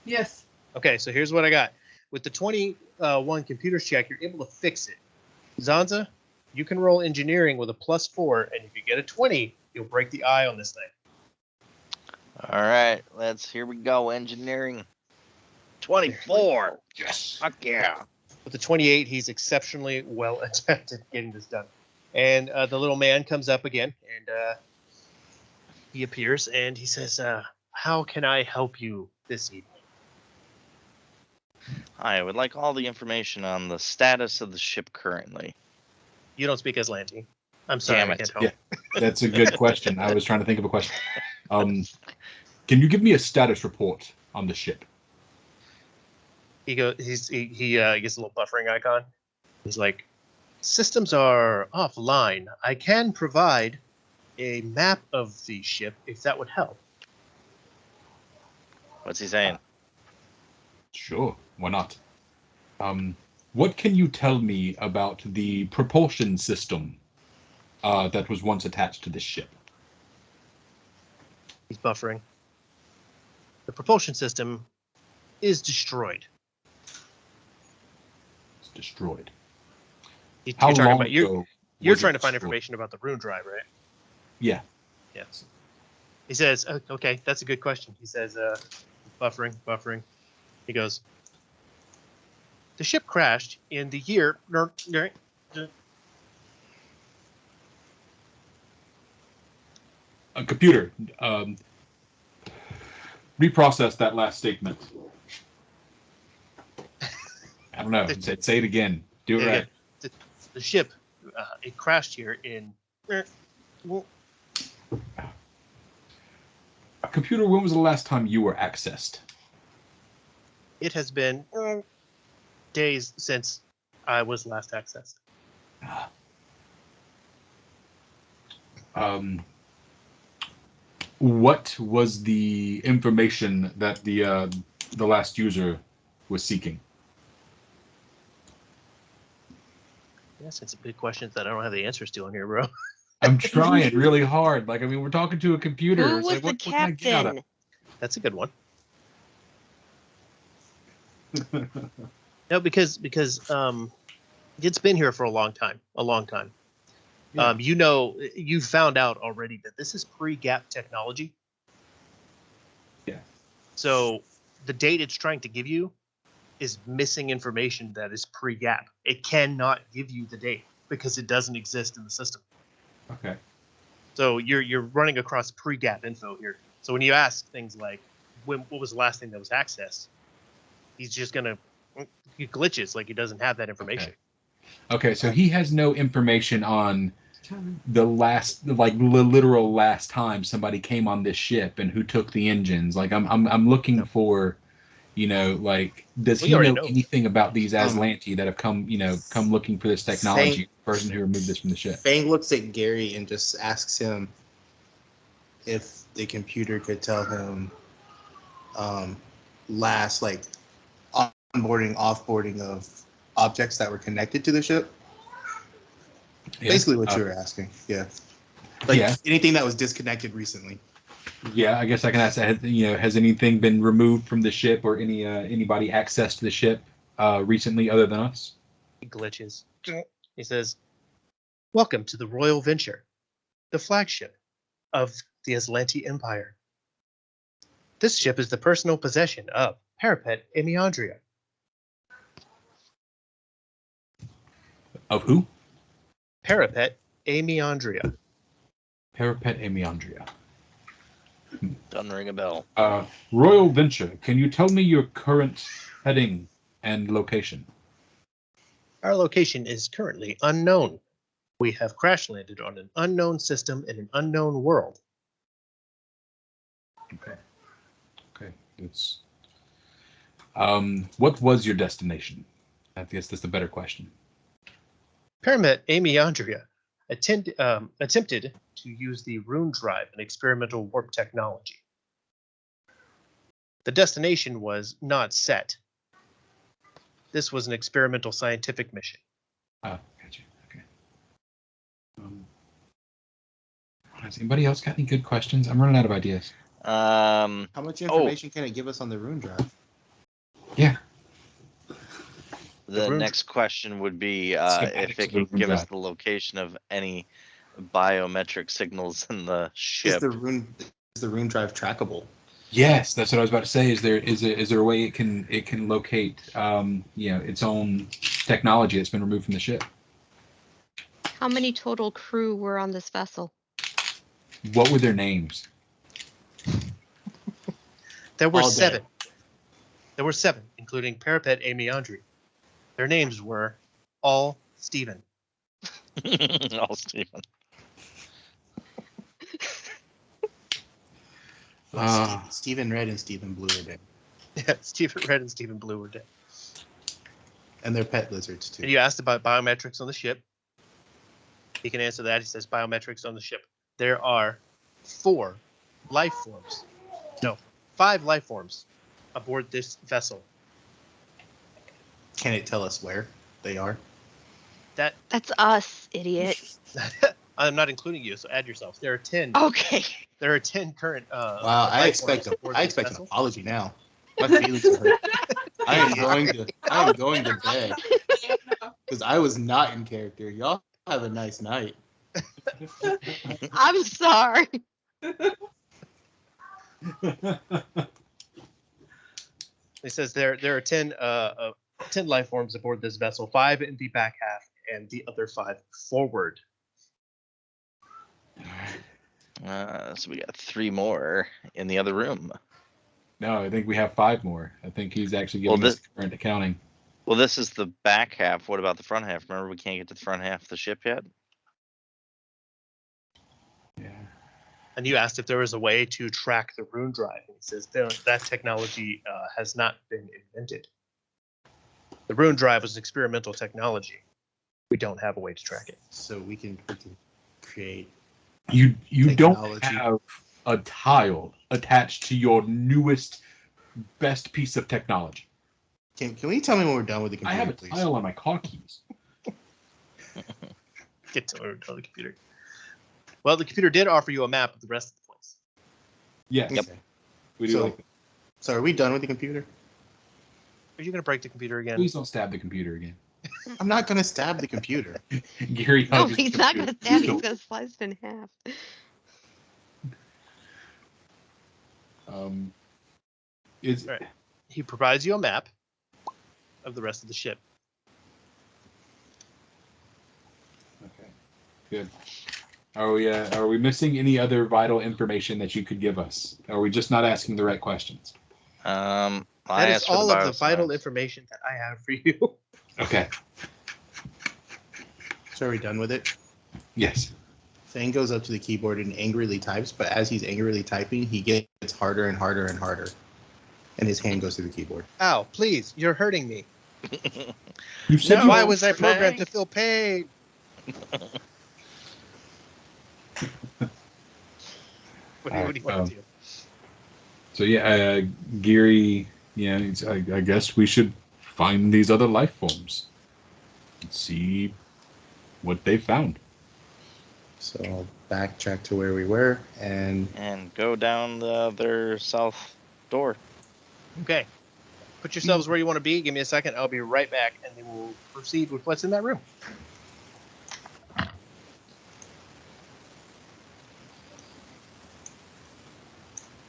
Yes. Okay, so here's what I got. With the 21 computers check, you're able to fix it. Zanza, you can roll engineering with a +4, and if you get a 20, you'll break the eye on this thing. All right, here we go. Engineering. 24. Yes. Fuck yeah. With the 28, he's exceptionally well adept at getting this done. And the little man comes up again, and he appears, and he says, how can I help you this evening? I would like all the information on the status of the ship currently. You don't speak Aslanti. I'm sorry, Damn I it. can't help. Yeah. That's a good question. I was trying to think of a question. Can you give me a status report on the ship? he gets a little buffering icon. He's like, systems are offline. I can provide a map of the ship if that would help. What's he saying? Sure, why not? What can you tell me about the propulsion system that was once attached to this ship? He's buffering. The propulsion system is destroyed. It's destroyed. You're How talking long about ago you're was it trying to find destroyed? information about the rune drive, right? Yeah. Yes. He says, okay, that's a good question. He says, buffering. He goes, the ship crashed in the year. A computer. Reprocess that last statement. I don't know. Say it again. Do it right. The ship, it crashed here in. A computer, when was the last time you were accessed? It has been days since I was last accessed. What was the information that the last user was seeking? Yes, it's a big question that I don't have the answers to on here, bro. I'm trying really hard. Like, I mean, we're talking to a computer. Who It's was like, the what can I get out of captain? That's a good one. No, because it's been here for a long time. Yeah. You found out already that this is pre-gap technology. Yeah. So the date it's trying to give you is missing information that is pre-gap. It cannot give you the date because it doesn't exist in the system. Okay. So you're running across pre-gap info here. So when you ask things like, what was the last thing that was accessed? He's just gonna he glitches like he doesn't have that information. Okay, so he has no information on the last, like literal last time somebody came on this ship and who took the engines. Like I'm looking for, like, does he already know know. anything about these Aslanti that have come looking for this technology? The person who removed this from the ship. Fang looks at Gary and just asks him if the computer could tell him last, like, onboarding, offboarding of objects that were connected to the ship. Yeah. Basically what you were asking. Yeah. Like, yeah. anything that was disconnected recently. Yeah, I guess I can ask that. Has anything been removed from the ship or anybody accessed the ship recently other than us? He glitches. He says, "Welcome to the Royal Venture, the flagship of the Aslanti Empire. This ship is the personal possession of Parapet Emiandria." Of who? Parapet Emiandria. Parapet Emiandria. Doesn't ring a bell. Royal Venture, can you tell me your current heading and location? Our location is currently unknown. We have crash landed on an unknown system in an unknown world. Okay. It's what was your destination? I guess that's the better question. Parapet Emiandria attempted to use the rune drive and experimental warp technology. The destination was not set. This was an experimental scientific mission. Gotcha. Okay. Has anybody else got any good questions? I'm running out of ideas. How much information can it give us on the rune drive? Yeah. The next question would be Schematics if it of the could rune give us drive. the location of any biometric signals in the Is ship. the rune drive trackable? Yes, that's what I was about to say. Is there a way it can locate its own technology that's been removed from the ship? How many total crew were on this vessel? What were their names? There were All dead. 7. There were 7, including Parapet Emiandri. Their names were all Stephen. Oh, Stephen. Well, Stephen Red and Stephen Blue are dead. Yeah, Stephen Red and Stephen Blue were dead. And they're pet lizards too. And you asked about biometrics on the ship. He can answer that. He says biometrics on the ship. There are 5 life forms aboard this vessel. Can it tell us where they are? That's us, idiot. I'm not including you, so add yourself. There are 10. Okay. There are 10 current. Wow, I life expect forms aboard I this expect an vessel. apology now. My feelings are hurt. I am going to bed because I was not in character. Y'all have a nice night. I'm sorry. He says there are 10 life forms aboard this vessel. 5 in the back half, and the other 5 forward. So we got 3 more in the other room. No, I think we have 5 more. I think he's actually giving Well, us current accounting. Well, this is the back half. What about the front half? Remember, we can't get to the front half of the ship yet? Yeah. And you asked if there was a way to track the rune drive. And he says that technology has not been invented. The rune drive was experimental technology. We don't have a way to track it. So we can create. You don't Technology. have a tile attached to your newest, best piece of technology. Can we tell me when we're done with the I computer, have a please? tile on my car keys. Get to the computer. Well, the computer did offer you a map of the rest of the place. Yes. Yep. We do So- like that. So are we done with the computer? Are you going to break the computer again? Please don't stab the computer again. I'm not gonna stab the computer. Gary No, hugs the he's not going to computer. stab you. He's going to slice it in half. Is All right. He provides you a map of the rest of the ship. okay. Good. Are we missing any other vital information that you could give us? Are we just not asking the right questions? I That is asked for all of the bioscience. vital information that I have for you. Okay. So are we done with it? Yes. Fang goes up to the keyboard and angrily types, but as he's angrily typing, he gets harder and harder and harder. And his hand goes to the keyboard. Ow, please, you're hurting me. You said No. you Why was I programmed Fang. to feel pain? What do you want to do? So yeah, Geary, I guess we should find these other life forms and see what they found. So I'll backtrack to where we were, and And go down the other south door. Okay. Put yourselves where you want to be. Give me a second. I'll be right back, and then we'll proceed with what's in that room.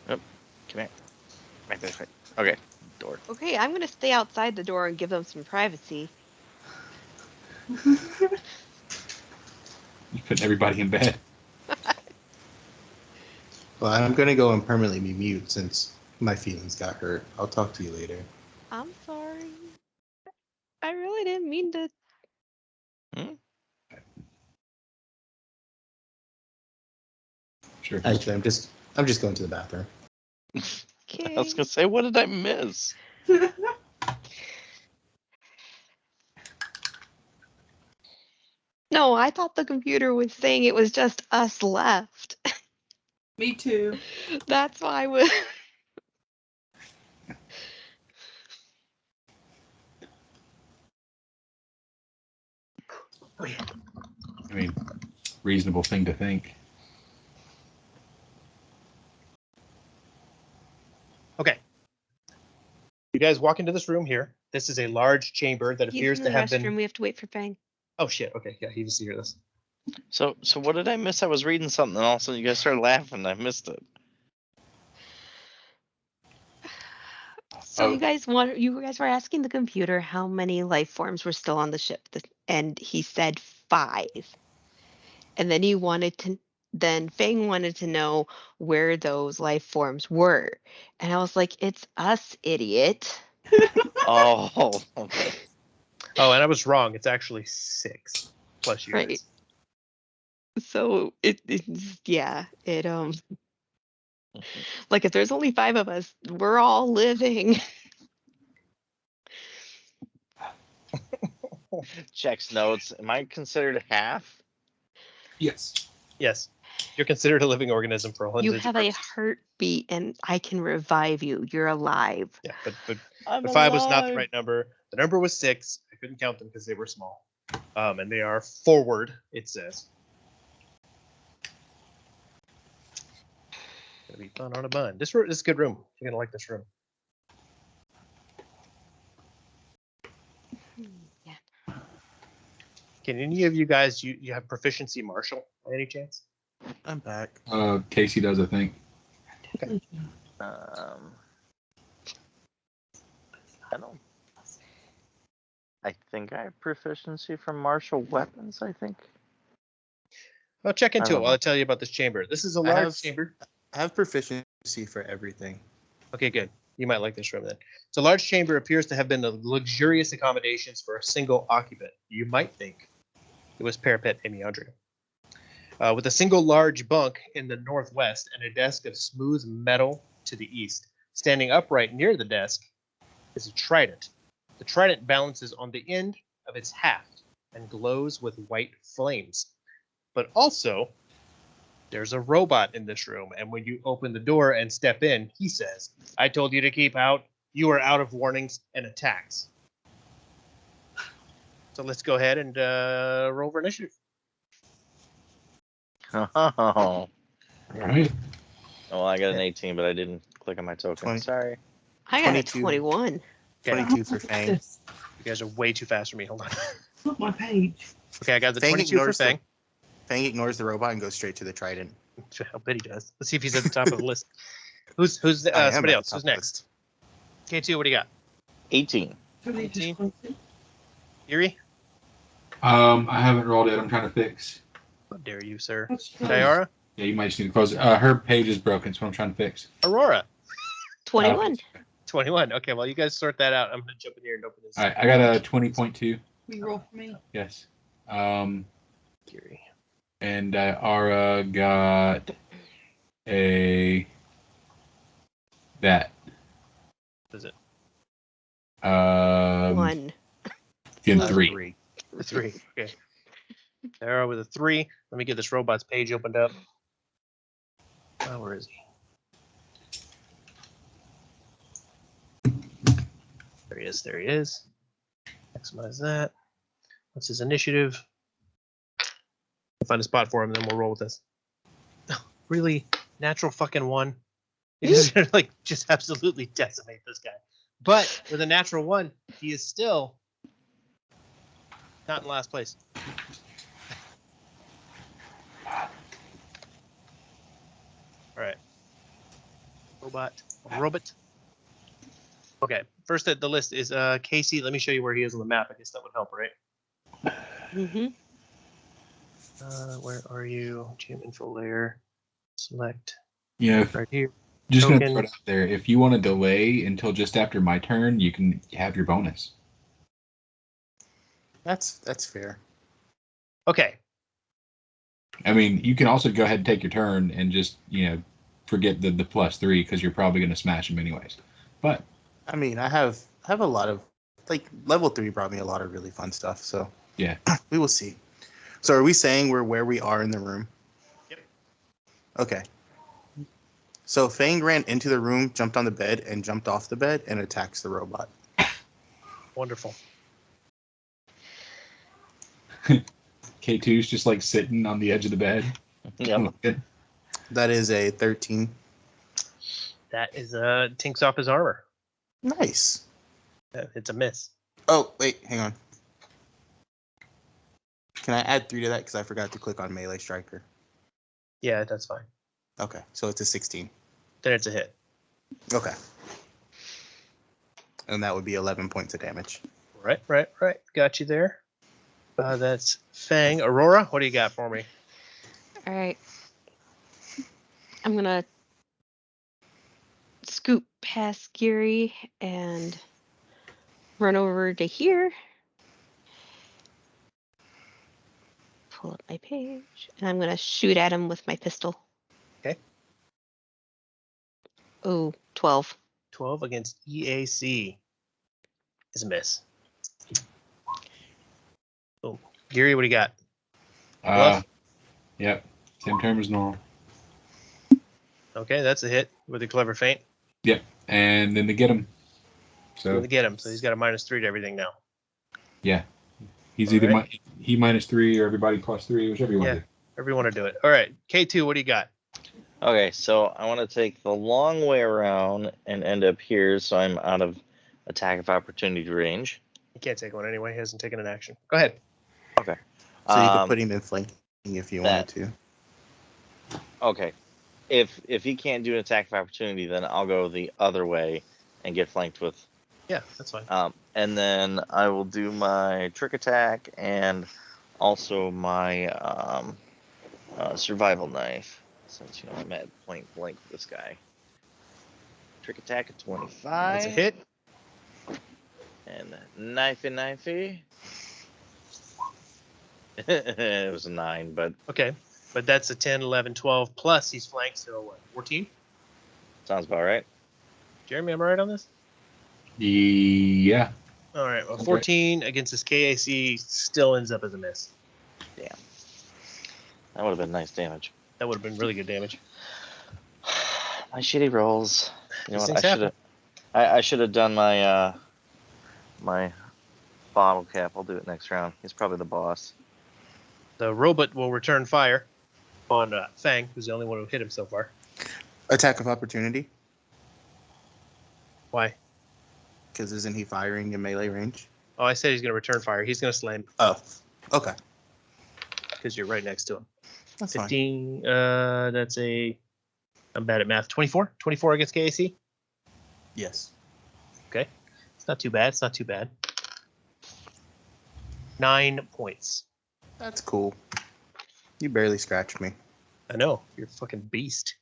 Come here. Right this way. Okay. Door. Okay, I'm going to stay outside the door and give them some privacy. You putting everybody in bed. well, I'm gonna go and permanently be mute since my feelings got hurt. I'll talk to you later. I'm sorry. I really didn't mean to. Sure. Actually, I'm just going to the bathroom. Okay. I was gonna say, what did I miss? No, I thought the computer was saying it was just us left. Me too. That's why I was. I mean, reasonable thing to think. Okay. You guys walk into this room here. This is a large chamber that He's appears in to the have restroom. been. We have to wait for Fang. Oh shit. Okay. Yeah, he needs to hear this. So what did I miss? I was reading something, and all of a sudden you guys started laughing, and I missed it. So Oh. you guys were asking the computer how many life forms were still on the ship, and he said 5. And then Fang wanted to know where those life forms were, and I was like, "It's us, idiot." Oh, okay. Oh, and I was wrong. It's actually 6 plus you Right. guys. So it like if there's only 5 of us, we're all living. Checks notes. Am I considered half? Yes. Yes. You're considered a living organism for all You intents have and a purposes. heartbeat, and I can revive you. You're alive. Yeah, but I'm 5 was not the alive. right number. The number was 6. I couldn't count them because they were small. And they are forward, it says. Gonna be fun on a bun. This is a good room. You're gonna like this room. Yeah. Can any of you guys you have proficiency martial by any chance? I'm back. Casey does, I think. I don't. I think I have proficiency from martial weapons. I think. Well, check into it don't while know. I tell you about this chamber. This is a I large have- chamber. I have proficiency for everything. Okay, good. You might like this room then. So, large chamber appears to have been the luxurious accommodations for a single occupant. You might think it was parapet Amiandria. With a single large bunk in the northwest and a desk of smooth metal to the east. Standing upright near the desk is a trident. The trident balances on the end of its haft and glows with white flames. But also, there's a robot in this room, and when you open the door and step in, he says, "I told you to keep out. You are out of warnings and attacks." So let's go ahead and roll for initiative. Oh. All right. Well, I got an 18, but I didn't click on my token. 20. Sorry. I got a 22. 21. Okay. 22 for Fang. This. You guys are way too fast for me. Hold on. Look my page. Okay, I got the Fang 22 for ignores the- Fang. Fang ignores the robot and goes straight to the trident. I bet he does. Let's see if he's at the top of the list. Who's I am somebody at else? the Who's top of the next? list. K2, what do you got? 18. Somebody just 18. closed it. Yuri? I haven't rolled it. I'm trying to fix. How dare you, sir? What's the- Diara? Yeah, you might just need to close it. Her page is broken, so I'm trying to fix. Aurora? 21. 21. Okay, well, you guys sort that out. I'm going to jump in here and open this. All right, I got a 20.2. Will you roll for me? Yes. Yuri. And Ara got a that. What is it? 1. Again, Uh, 3. A 3. Okay. Diara with a 3. Let me get this robot's page opened up. Oh, where is he? There he is. There he is. Maximize that. What's his initiative? Find a spot for him, and then we'll roll with this. Really? Natural fucking 1? You just like just absolutely decimate this guy. But with a natural 1, he is still not in last place. All right. Robot. Okay. First at the list is Casey. Let me show you where he is on the map. I guess that would help, right? Mm-hmm. Where are you? GM info layer. Select Yeah, right here. just going to Token. throw it out there. If you want to delay until just after my turn, you can have your bonus. That's fair. Okay. I mean, you can also go ahead and take your turn and just, forget the +3 because you're probably going to smash him anyways. But I mean, I have a lot of level 3 brought me a lot of really fun stuff. So yeah, we will see. So are we saying we're where we are in the room? Yep. Okay. So Fang ran into the room, jumped on the bed, and jumped off the bed and attacks the robot. Wonderful. K2's just like sitting on the edge of the bed. Yep. That is a 13. That is tinks off his armor. Nice. It's a miss. Oh, wait, hang on. Can I add 3 to that? Because I forgot to click on melee striker. Yeah, that's fine. Okay, so it's a 16. Then it's a hit. Okay. And that would be 11 points of damage. Right. Got you there. That's Fang. Aurora, what do you got for me? All right. I'm going to scoot past Geary and run over to here. Pull up my page. And I'm going to shoot at him with my pistol. Okay. Oh, 12. 12 against EAC is a miss. Geary, what do you got? Uh, yep. Same term as normal. Okay, that's a hit with a clever feint. Yep. And then to get him. So So to get him, so he's got a -3 to everything now. yeah, he's All either right. he -3 or everybody +3, whichever you want Yeah. to do. Everyone to do it. All right, K2, what do you got? Okay, so I want to take the long way around and end up here, so I'm out of attack of opportunity range. He can't take one anyway. He hasn't taken an action. Go ahead. Okay. So you could put him in flanking if you wanted to. Okay. If he can't do an attack of opportunity, then I'll go the other way and get flanked with. Yeah, that's fine. And then I will do my trick attack and also my survival knife, since I'm at point blank with this guy. Trick attack at 25. That's a hit. And knifey. It was a 9, but Okay, but that's a 10, 11, 12 plus he's flanked, so what? 14. sounds about right. Jeremy, am I right on this? Yeah. All right. Well, 14 against his KAC still ends up as a miss. Damn. That would have been nice damage. That would have been really good damage. My shitty rolls. You know These what? things happen. I should have done my my bottle cap. I'll do it next round. He's probably the boss. The robot will return fire on Fang, who's the only one who hit him so far. Attack of opportunity, Why? because isn't he firing in melee range? Oh, I said he's going to return fire. He's going to slam Oh, okay. because you're right next to him. That's fine. 15. That's a. I'm bad at math. 24. 24 against KAC. Yes. Okay. It's not too bad. It's not too bad. 9 points. That's cool. You barely scratched me. I know. You're a fucking beast.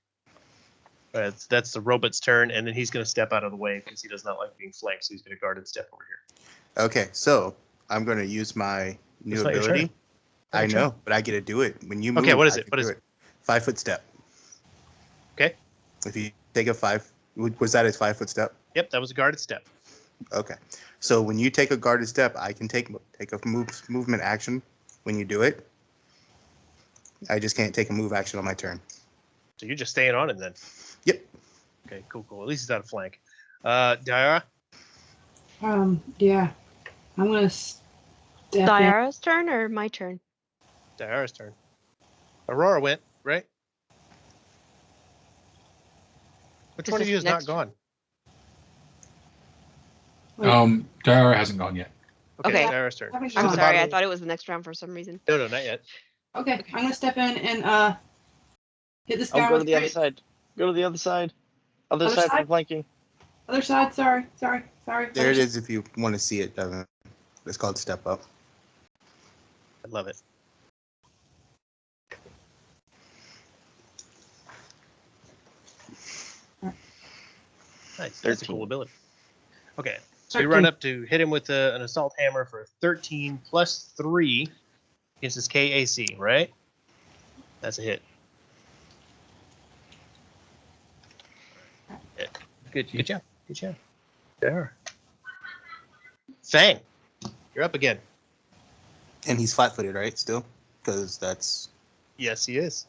That's the robot's turn, and then he's going to step out of the way because he does not like being flanked, so he's going to guard and step over here. Okay, so I'm going to use my new It's not your ability. turn. I Not your know, but I get to do it. When you move, Okay, what is I it? can What do is it. 5-foot step. Okay. If you take a 5, was that his 5-foot step? Yep, that was a guarded step. Okay. So when you take a guarded step, I can take a movement action when you do it. I just can't take a move action on my turn. So you're just staying on him then. Yep. Okay, cool. At least he's out of flank. Diara? Yeah. I'm gonna step in. Diara's turn or my turn? Diara's turn. Aurora went, right? Which This one of is you is not next- gone? Wait, Diara hasn't gone yet. Okay, Okay. Diara's turn. I'm She's at I'm the sorry, I bottom. thought it was the next round for some reason. No, not yet. Okay, I'm gonna step in and hit this guy Oh, go to with the other great- side. Go to the other side. Other Other side side? from flanking. Other side. Sorry. There it is if you want to see it, Devin. It's called step up. I love it. Nice. That's a 13. cool ability. Okay. So you run 13. up to hit him with an assault hammer for 13 plus 3 against his KAC, right? That's a hit. Yeah. Good job. Good job. There. Fang, you're up again. And he's flat-footed, right? Still, because that's. Yes, he is.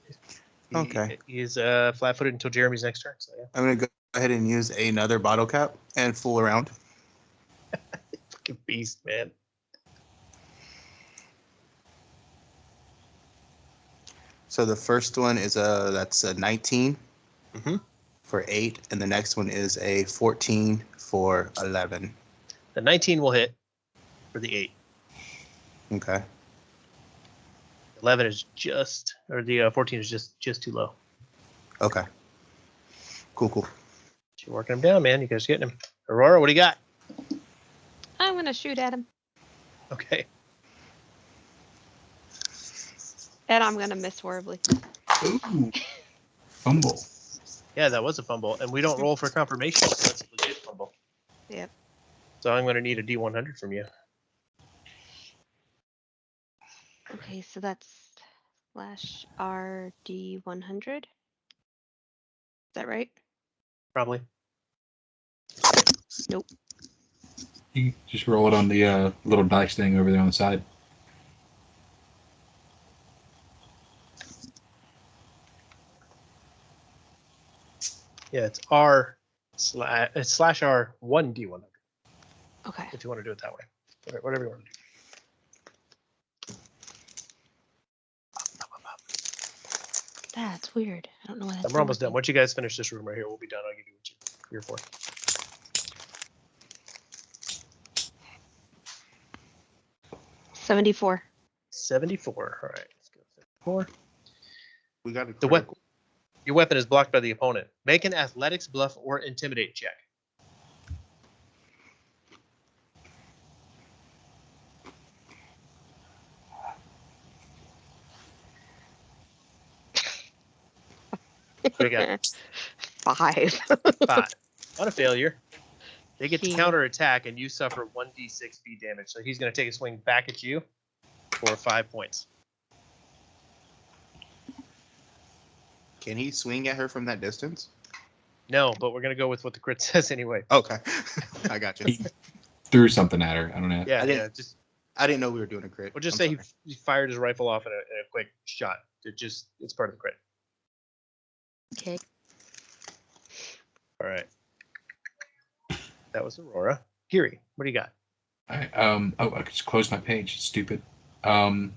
Okay. He is flat-footed until Jeremy's next turn. So yeah. I'm gonna go ahead and use another bottle cap and fool around. Fucking beast, man. So the first one is that's a 19 Mhm. for 8, and the next one is a 14 for 11. The 19 will hit for the 8. Okay. 11 is just, or the 14 is just too low. Okay. Cool. You're working him down, man. You guys getting him. Aurora, what do you got? I'm gonna shoot at him, Okay. and I'm gonna miss horribly. Ooh. Fumble. Yeah, that was a fumble, and we don't roll for confirmation, so that's a legit fumble. Yep. So I'm going to need a D100 from you. Okay, so that's /RD100. Is that right? Probably. Nope. You just roll it on the little dice thing over there on the side. Yeah, it's R slash R 1d100 Okay. if you want to do it that way. Whatever you want to do. That's weird. I don't know why that's We're almost done. working. Once you guys finish this room right here, we'll be done. I'll give you what you're for. $74. 74. All right. Let's go 74. We got a The weapon. Your weapon is blocked by the opponent. Make an athletics, bluff, or intimidate check. What do we got? 5. 5. On a failure, they get to He- counter attack, and you suffer 1d6 B damage. So he's going to take a swing back at you for 5 points. Can he swing at her from that distance? No, but we're going to go with what the crit says anyway. Okay. I got you. He threw something at her. I don't know. Yeah, I didn't- yeah. Just I didn't know we were doing a crit. we'll just I'm say sorry. he fired his rifle off in a quick shot. It's part of the crit. Okay. All right. That was Aurora. Kiri, what do you got? I just closed my page. Stupid. Now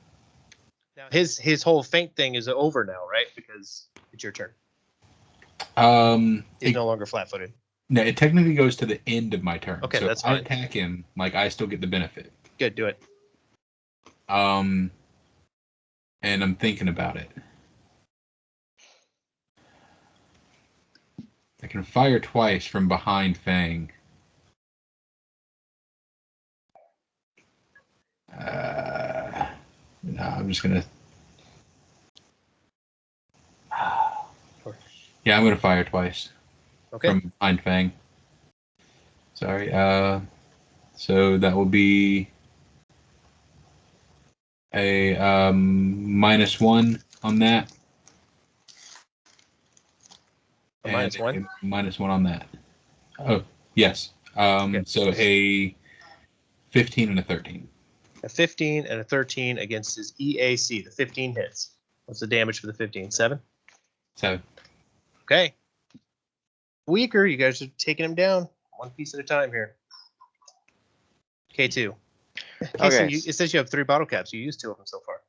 his whole feint thing is over now, right? Because it's your turn. He's It, no longer flat-footed. no, it technically goes to the end of my turn. Okay, so that's if I fine. attack him, like I still get the benefit. Good, do it. And I'm thinking about it. I can fire twice from behind Fang. No, I'm just gonna. Yeah, I'm gonna fire twice Okay. from behind Fang. Sorry. So that will be a -1 on that. A -1? A -1 on that. Oh, yes. Okay. So a 15 and a 13. A 15 and a 13 against his EAC. The 15 hits. What's the damage for the 15? 7? 7. Okay. Weaker. You guys are taking him down one piece at a time here. K2. Okay. It says you have 3 bottle caps. You used 2 of them so far.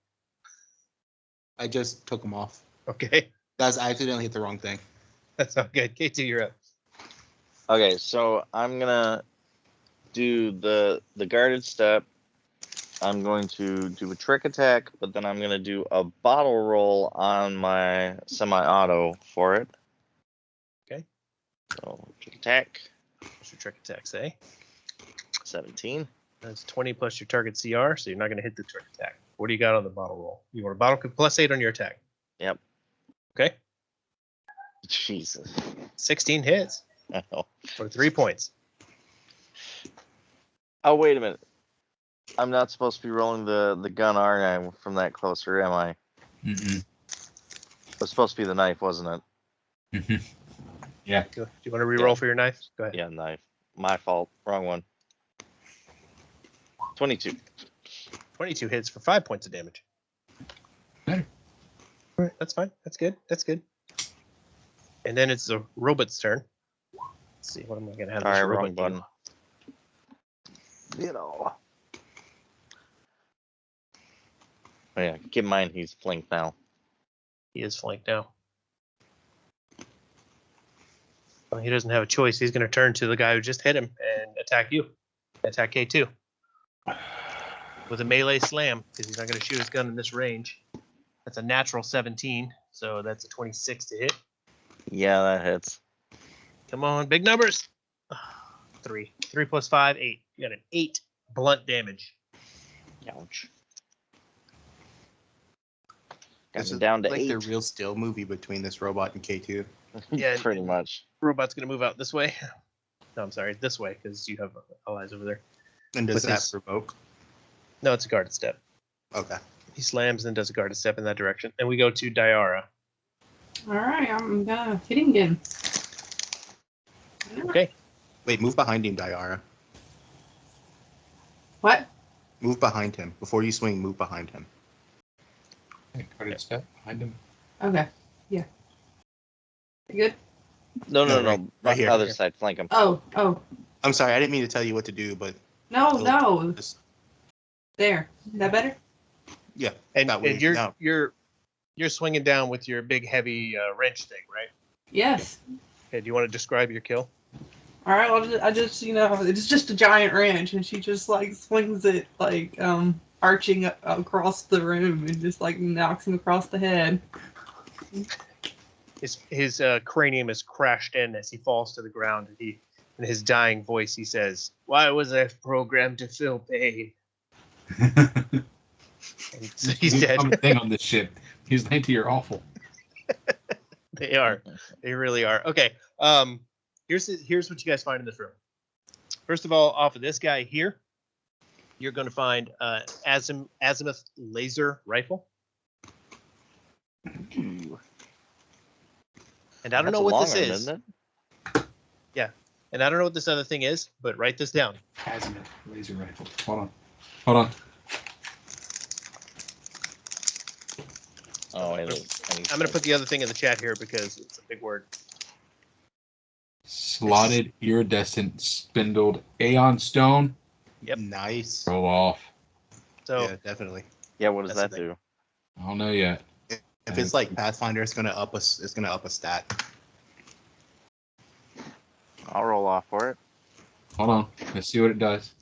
I just took them off. Okay. I accidentally hit the wrong thing. That's not good. K2, you're up. Okay, so I'm gonna do the guarded step. I'm going to do a trick attack, but then I'm gonna do a bottle roll on my semi-auto for it. Okay. So trick attack, What's your trick attack say? 17. That's 20 plus your target CR, so you're not going to hit the trick attack. What do you got on the bottle roll? You want a bottle plus 8 on your attack. Yep. Okay. Jesus. 16 hits I know. for 3 points. Oh, wait a minute. I'm not supposed to be rolling the gun, aren't I, from that closer, am I? Mm-mm. It was supposed to be the knife, wasn't it? Mm-hmm. Yeah. Do you want to re-roll Yeah. for your knife? Go ahead. Yeah, knife. My fault. Wrong one. 22. 22 hits for 5 points of damage. Better. All right, that's fine. That's good. That's good. And then it's the robot's turn. Let's see, what am I going to have All this right, robot wrong do? button. You know. Oh, yeah, keep in mind he's flanked now. He is flanked now. Well, he doesn't have a choice. He's going to turn to the guy who just hit him and attack you. Attack K2 with a melee slam because he's not going to shoot his gun in this range. That's a natural 17, so that's a 26 to hit. Yeah, that hits. Come on, big numbers. 3. 3 plus 5, 8. You got an 8 blunt damage. Ouch. This Got me is down to like 8. the real still movie between this robot and K2. Yeah, Pretty and- much. Robot's going to move out this way. No, I'm sorry, this way because you have allies over there. And does With that his- provoke? No, it's a guarded step. Okay. He slams and does a guarded step in that direction. And we go to Diara. All right, I'm gonna hit him again. Okay. Wait, move behind him, Diara. What? Move behind him. Before you swing, move behind him. Guarded step behind him. Okay. Yeah. You good? No, No, no, right- no. right here. Other side, flank him. Oh, I'm sorry, I didn't mean to tell you what to do, but no. just, There. Is that better? yeah. And, that way, and you're now. you're swinging down with your big heavy wrench thing, right? Yes. Okay. Do you want to describe your kill? All right. Well, I just, it's just a giant wrench, and she just like swings it like arching across the room and just like knocks him across the head. His cranium is crashed in as he falls to the ground, and in his dying voice, he says, "Why was I programmed to feel pain?" And so he's It's a dead. common thing on this ship. He's like, you're awful. They are. They really are. Okay. Here's what you guys find in this room. First of all, off of this guy here, you're going to find azimuth laser rifle. Ooh, And I don't that's know a what long this arm, is. isn't it? And I don't know what this other thing is, but write this down. Azimuth laser rifle. Hold on. Oh, wait. I'm going to put the other thing in the chat here because it's a big word. Slotted iridescent spindled Aeon stone. Yep. Nice. Roll off. So Yeah, definitely. Yeah, what does That's that the do? I don't know yet. If it's like Pathfinder, it's gonna up a stat. I'll roll off for it. Hold on. Let's see what it does.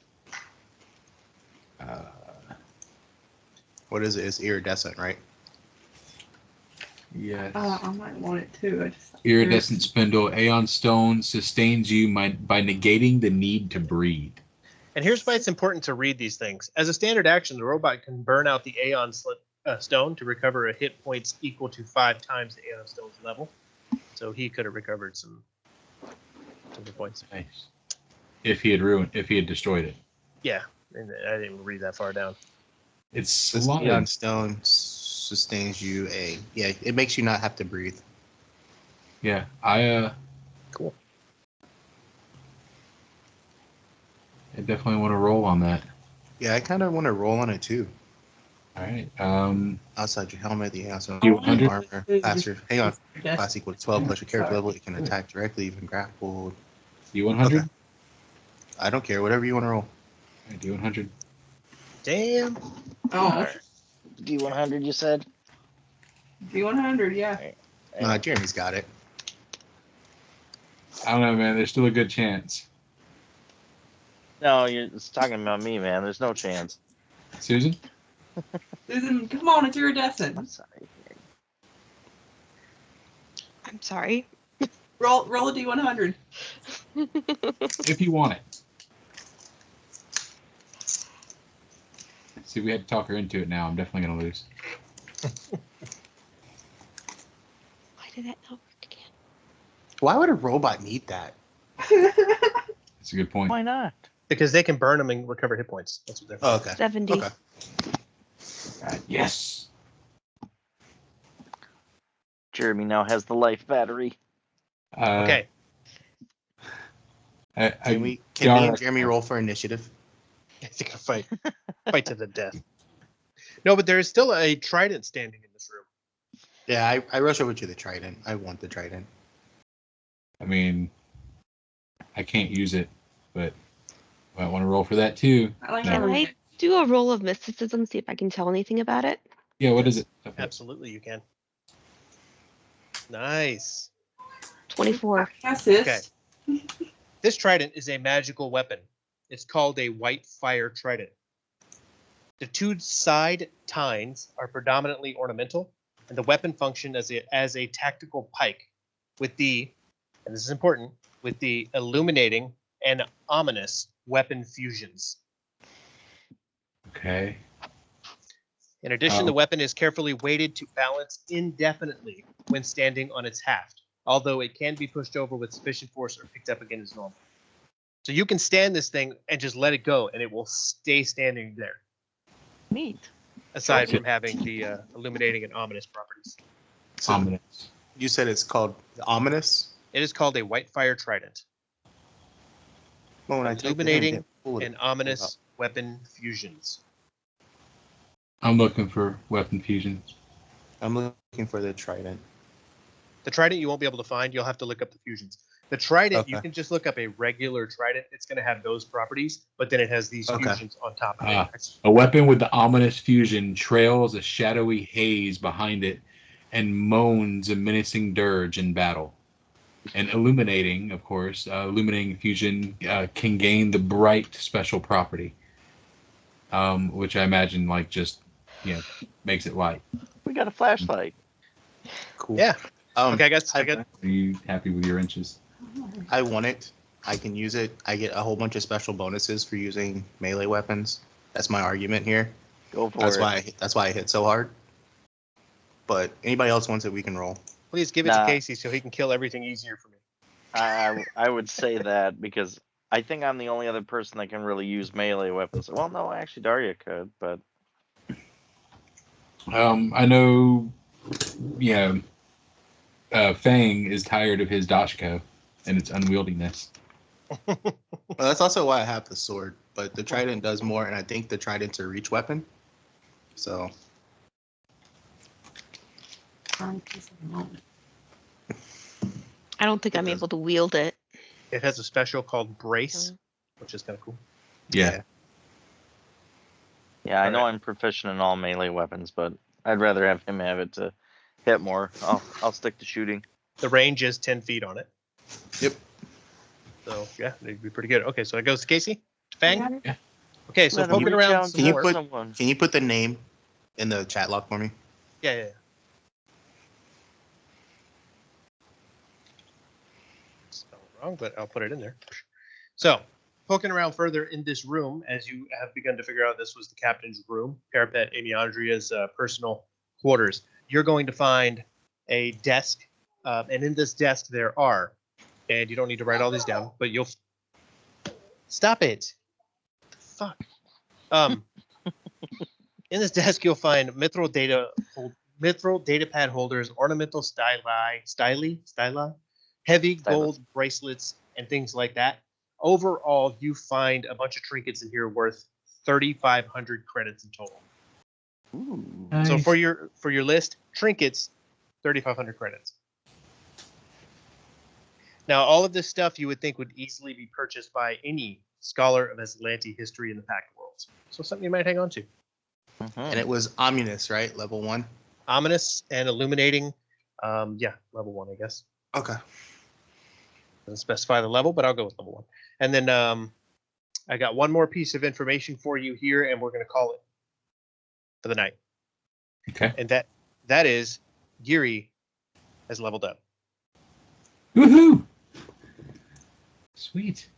What is it? It's iridescent, right? Yes. I might want it too. Iridescent spindle Aeon stone sustains you by negating the need to breathe. And here's why it's important to read these things. As a standard action, the robot can burn out the Aeon stone to recover a hit points equal to 5 times the Aeon stone's level. So he could have recovered some hit points. Nice. If he had destroyed it. Yeah, and I didn't even read that far down. It's This slotted. Aeon stone sustains you it makes you not have to breathe. Yeah, Cool. I definitely want to roll on that. Yeah, I kind of want to roll on it too. All right. Outside your helmet, the Aeon stone You 100? armor. Hang on. Class equal to 12 plus your character level. It can attack directly, even grappled. D100. Okay. I don't care. Whatever you want to roll. All right, D100. Damn. Oh, Alright. D100, you said? D100, yeah. Nah, Jeremy's got it. I don't know, man. There's still a good chance. No, it's talking about me, man. There's no chance. Susan? Susan, come on, it's iridescent. I'm sorry. I'm sorry. Roll a D100. If you want it. See, we had to talk her into it now. I'm definitely going to lose. Why did that not work again? Why would a robot need that? That's a good point. Why not? Because they can burn them and recover hit points. That's what they're for. Oh, okay. 70. Okay. Yes. Jeremy now has the life battery. Okay. Can me and Jeremy roll for initiative? I think I fight to the death. No, but there is still a trident standing in this room. Yeah, I rush over to the trident. I want the trident. I mean, I can't use it, but I want to roll for that too. I like No. Can I do a roll of mysticism, see if I can tell anything about it? Yeah, what is it? Okay. Absolutely, you can. Nice. 24. Assist. Okay. This trident is a magical weapon. It's called a white fire trident. The two side tines are predominantly ornamental, and the weapon functions as a tactical pike with the, and this is important, with the illuminating and ominous weapon fusions. Okay. In addition, Oh. the weapon is carefully weighted to balance indefinitely when standing on its haft, although it can be pushed over with sufficient force or picked up again as normal. So you can stand this thing and just let it go, and it will stay standing there, Neat. aside Okay. from having the illuminating and ominous properties. So Ominous. you said it's called ominous? It is called a white fire trident. Well, when I take the Illuminating hint, pull it and up. ominous weapon fusions. I'm looking for weapon fusion. I'm looking for the trident. The trident you won't be able to find. You'll have to look up the fusions. The trident, you Okay. can just look up a regular trident. It's going to have those properties, but then it has these Okay. fusions on top of Ah. it. A weapon with the ominous fusion trails a shadowy haze behind it and moans a menacing dirge in battle. And illuminating, of course, illuminating fusion can gain the bright special property, which I imagine just makes it light. We got a flashlight. Cool. Yeah. Um, Okay, I got. Are you happy with your inches? I want it. I can use it. I get a whole bunch of special bonuses for using melee weapons. That's my argument here. Go for That's it. why I hit so hard. But anybody else wants it, we can roll. Please give it Nah. to Casey so he can kill everything easier for me. I would say that because I think I'm the only other person that can really use melee weapons. Well, no, actually Daria could, but I know. Fang is tired of his Dashko and its unwieldiness. Well, that's also why I have the sword. But the trident does more, and I think the trident's a reach weapon. So I don't think I'm able to wield it. It has a special called Brace, which is kind of cool. Yeah. yeah, I know Alright. I'm proficient in all melee weapons, but I'd rather have him have it to hit more. I'll stick to shooting. The range is 10 feet on it. Yep. So yeah, it'd be pretty good. Okay, so it goes to Casey. Fang. Yeah. Okay, so Let him poking reach around out some and more. hit someone. can you put the name in the chat log for me? Yeah. Spelled wrong, but I'll put it in there. So, poking around further in this room, as you have begun to figure out this was the captain's room, Parapet Amy Andrea's personal quarters, you're going to find a desk, and in this desk there are, and you don't need to write all these down, but you'll stop it. Fuck. In this desk you'll find mithril data pad holders, ornamental styli, heavy gold bracelets, and things like that. Overall, you find a bunch of trinkets in here worth 3,500 credits in total. Ooh. So Nice. for your list, trinkets, 3,500 credits. Now, all of this stuff you would think would easily be purchased by any scholar of Aslanti history in the Pact Worlds. So something you might hang on to. And it was ominous, right? Level 1. Ominous and illuminating. Level 1, I guess. Okay. Doesn't specify the level, but I'll go with level 1. And then I got one more piece of information for you here, and we're going to call it for the night. Okay. And that is Giri has leveled up. Woohoo! Sweet.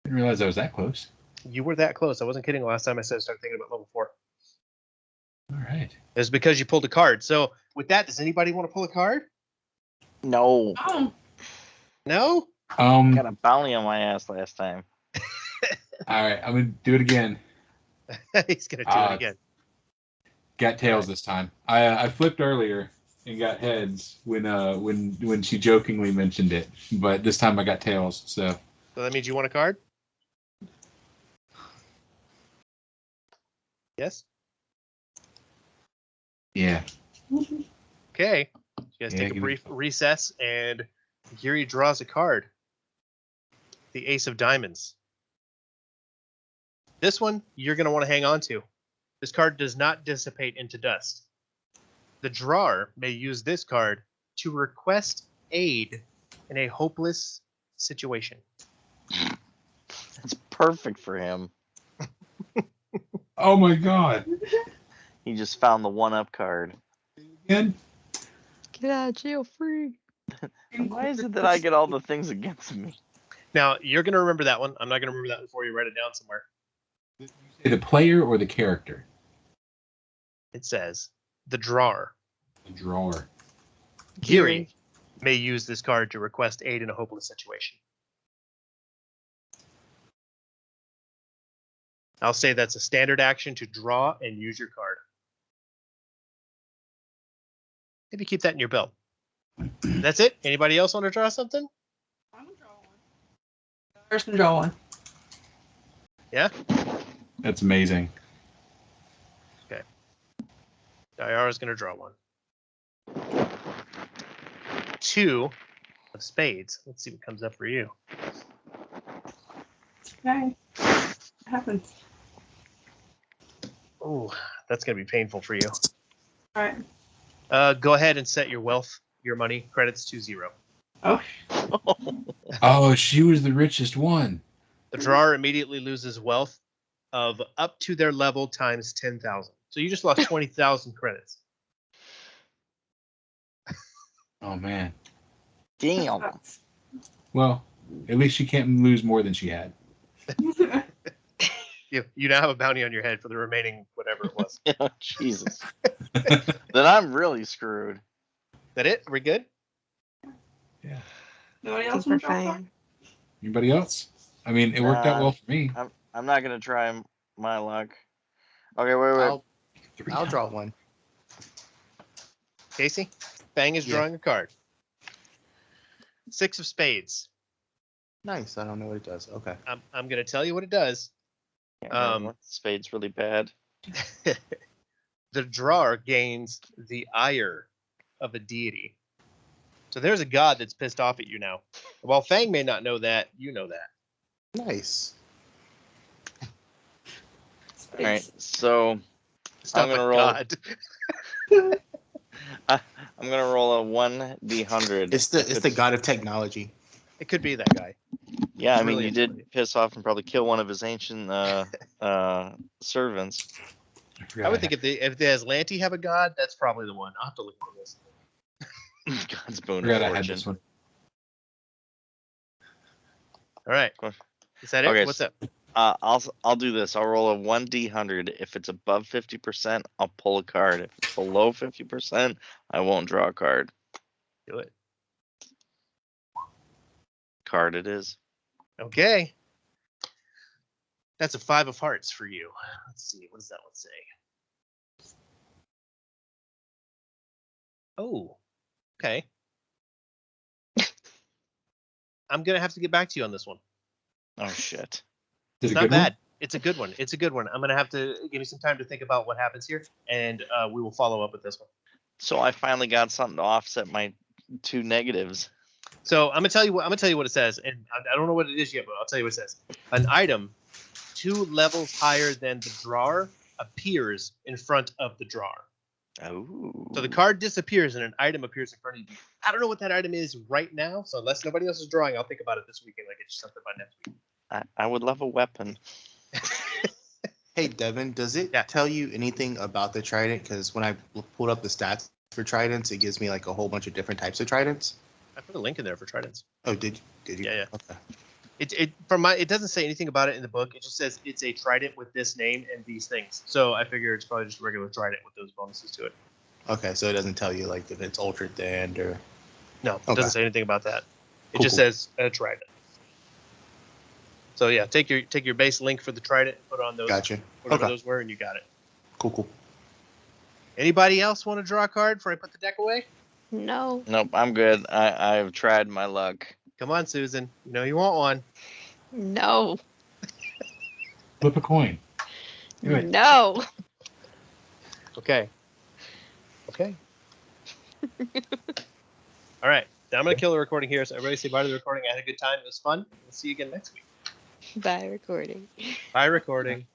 Didn't realize I was that close. You were that close. I wasn't kidding last time I said I started thinking about level 4. All right. It's because you pulled a card. So with that, does anybody want to pull a card? No, Oh, No? I got a bounty on my ass last time. All right. I'm gonna do it again. He's going to do it again. Got tails this time. I flipped earlier and got heads when she jokingly mentioned it, but this time I got tails. So So that means you want a card? Yes? yeah. Okay. You guys Yeah, take a give me- brief recess, and Giri draws a card. The Ace of Diamonds. This one you're going to want to hang on to. This card does not dissipate into dust. The drawer may use this card to request aid in a hopeless situation. It's perfect for him. Oh my God. He just found the one-up card. Again? Get out of jail free. Why is it that I get all the things against me? Now, you're going to remember that one. I'm not going to remember that before you write it down somewhere. The player or the character? It says, the drawer, The drawer. Giri, may use this card to request aid in a hopeless situation. I'll say that's a standard action to draw and use your card. Maybe keep that in your belt. That's it? Anybody else want to draw something? I'm gonna draw one. First, gonna draw one. Yeah? That's amazing. Diara's going to draw one. 2 of spades. Let's see what comes up for you. Okay. It happens. Oh, that's gonna be painful for you. All right. Go ahead and set your wealth, your money credits to 0. Oh, Oh, she was the richest one. The drawer immediately loses wealth of up to their level times 10,000. So you just lost 20,000 credits. Oh man. Damn. sucks. Well, at least she can't lose more than she had. You now have a bounty on your head for the remaining whatever it was. Oh, Jesus. Then I'm really screwed. That it? Are we good? Yeah. Nobody I else think we're want to draw a card? fine. Anybody else? I mean, it worked out Nah. well for me. I'm not gonna try my luck. Okay, wait. I'll draw one. Casey? Fang is Yeah. drawing a card. 6 of spades. Nice. I don't know what it does. Okay. I'm going to tell you what it does. Can't remember. Spade's really bad. The drawer gains the ire of a deity. So there's a god that's pissed off at you now. While Fang may not know that, you know that. Nice. All right, so It's not I'm gonna a roll. god. I'm gonna roll a 1d100. It's the god of technology. It could be that guy. Yeah, it's I mean, really you did piss off and probably kill one of his ancient servants. I would think if the Aslanti have a god, that's probably the one. I'll have to look at this. God's I boon forgot of I had fortune. this one. All right. Cool. Is that it? Okay, What's up? I'll do this. I'll roll a 1d100. If it's above 50%, I'll pull a card. If it's below 50%, I won't draw a card. Do it. Card it is. Okay. That's a 5 of hearts for you. Let's see. What does that one say? Oh, okay. I'm going to have to get back to you on this one. Oh shit. Is It's it a not good one? bad. It's a good one. It's a good one. I'm going to have to give me some time to think about what happens here, and we will follow up with this one. So I finally got something to offset my 2 negatives. So I'm gonna tell you what it says, and I don't know what it is yet, but I'll tell you what it says. An item 2 levels higher than the drawer appears in front of the drawer. Oh. So the card disappears and an item appears in front of you. I don't know what that item is right now, so unless nobody else is drawing, I'll think about it this weekend. I'll get you something by next week. I would love a weapon. Hey, Devin, does it Yeah. tell you anything about the trident? Because when I pulled up the stats for tridents, it gives me like a whole bunch of different types of tridents. I put a link in there for tridents. Oh, did you? Yeah. Okay. It doesn't say anything about it in the book. It just says it's a trident with this name and these things. So I figure it's probably just a regular trident with those bonuses to it. Okay, so it doesn't tell you like if it's ultra thin or. No, it Okay. doesn't say anything about that. It Cool, just cool. says a trident. So yeah, take your base link for the trident, put on those Gotcha. whatever Okay. those were, and you got it. Cool. Anybody else want to draw a card before I put the deck away? No. Nope, I'm good. I've tried my luck. Come on, Susan. You know you want one. No. Flip a coin. Do it. No. Okay. All right. Now I'm gonna kill the recording here. So everybody say bye to the recording. I had a good time. It was fun. We'll see you again next week. Bye recording. Bye recording.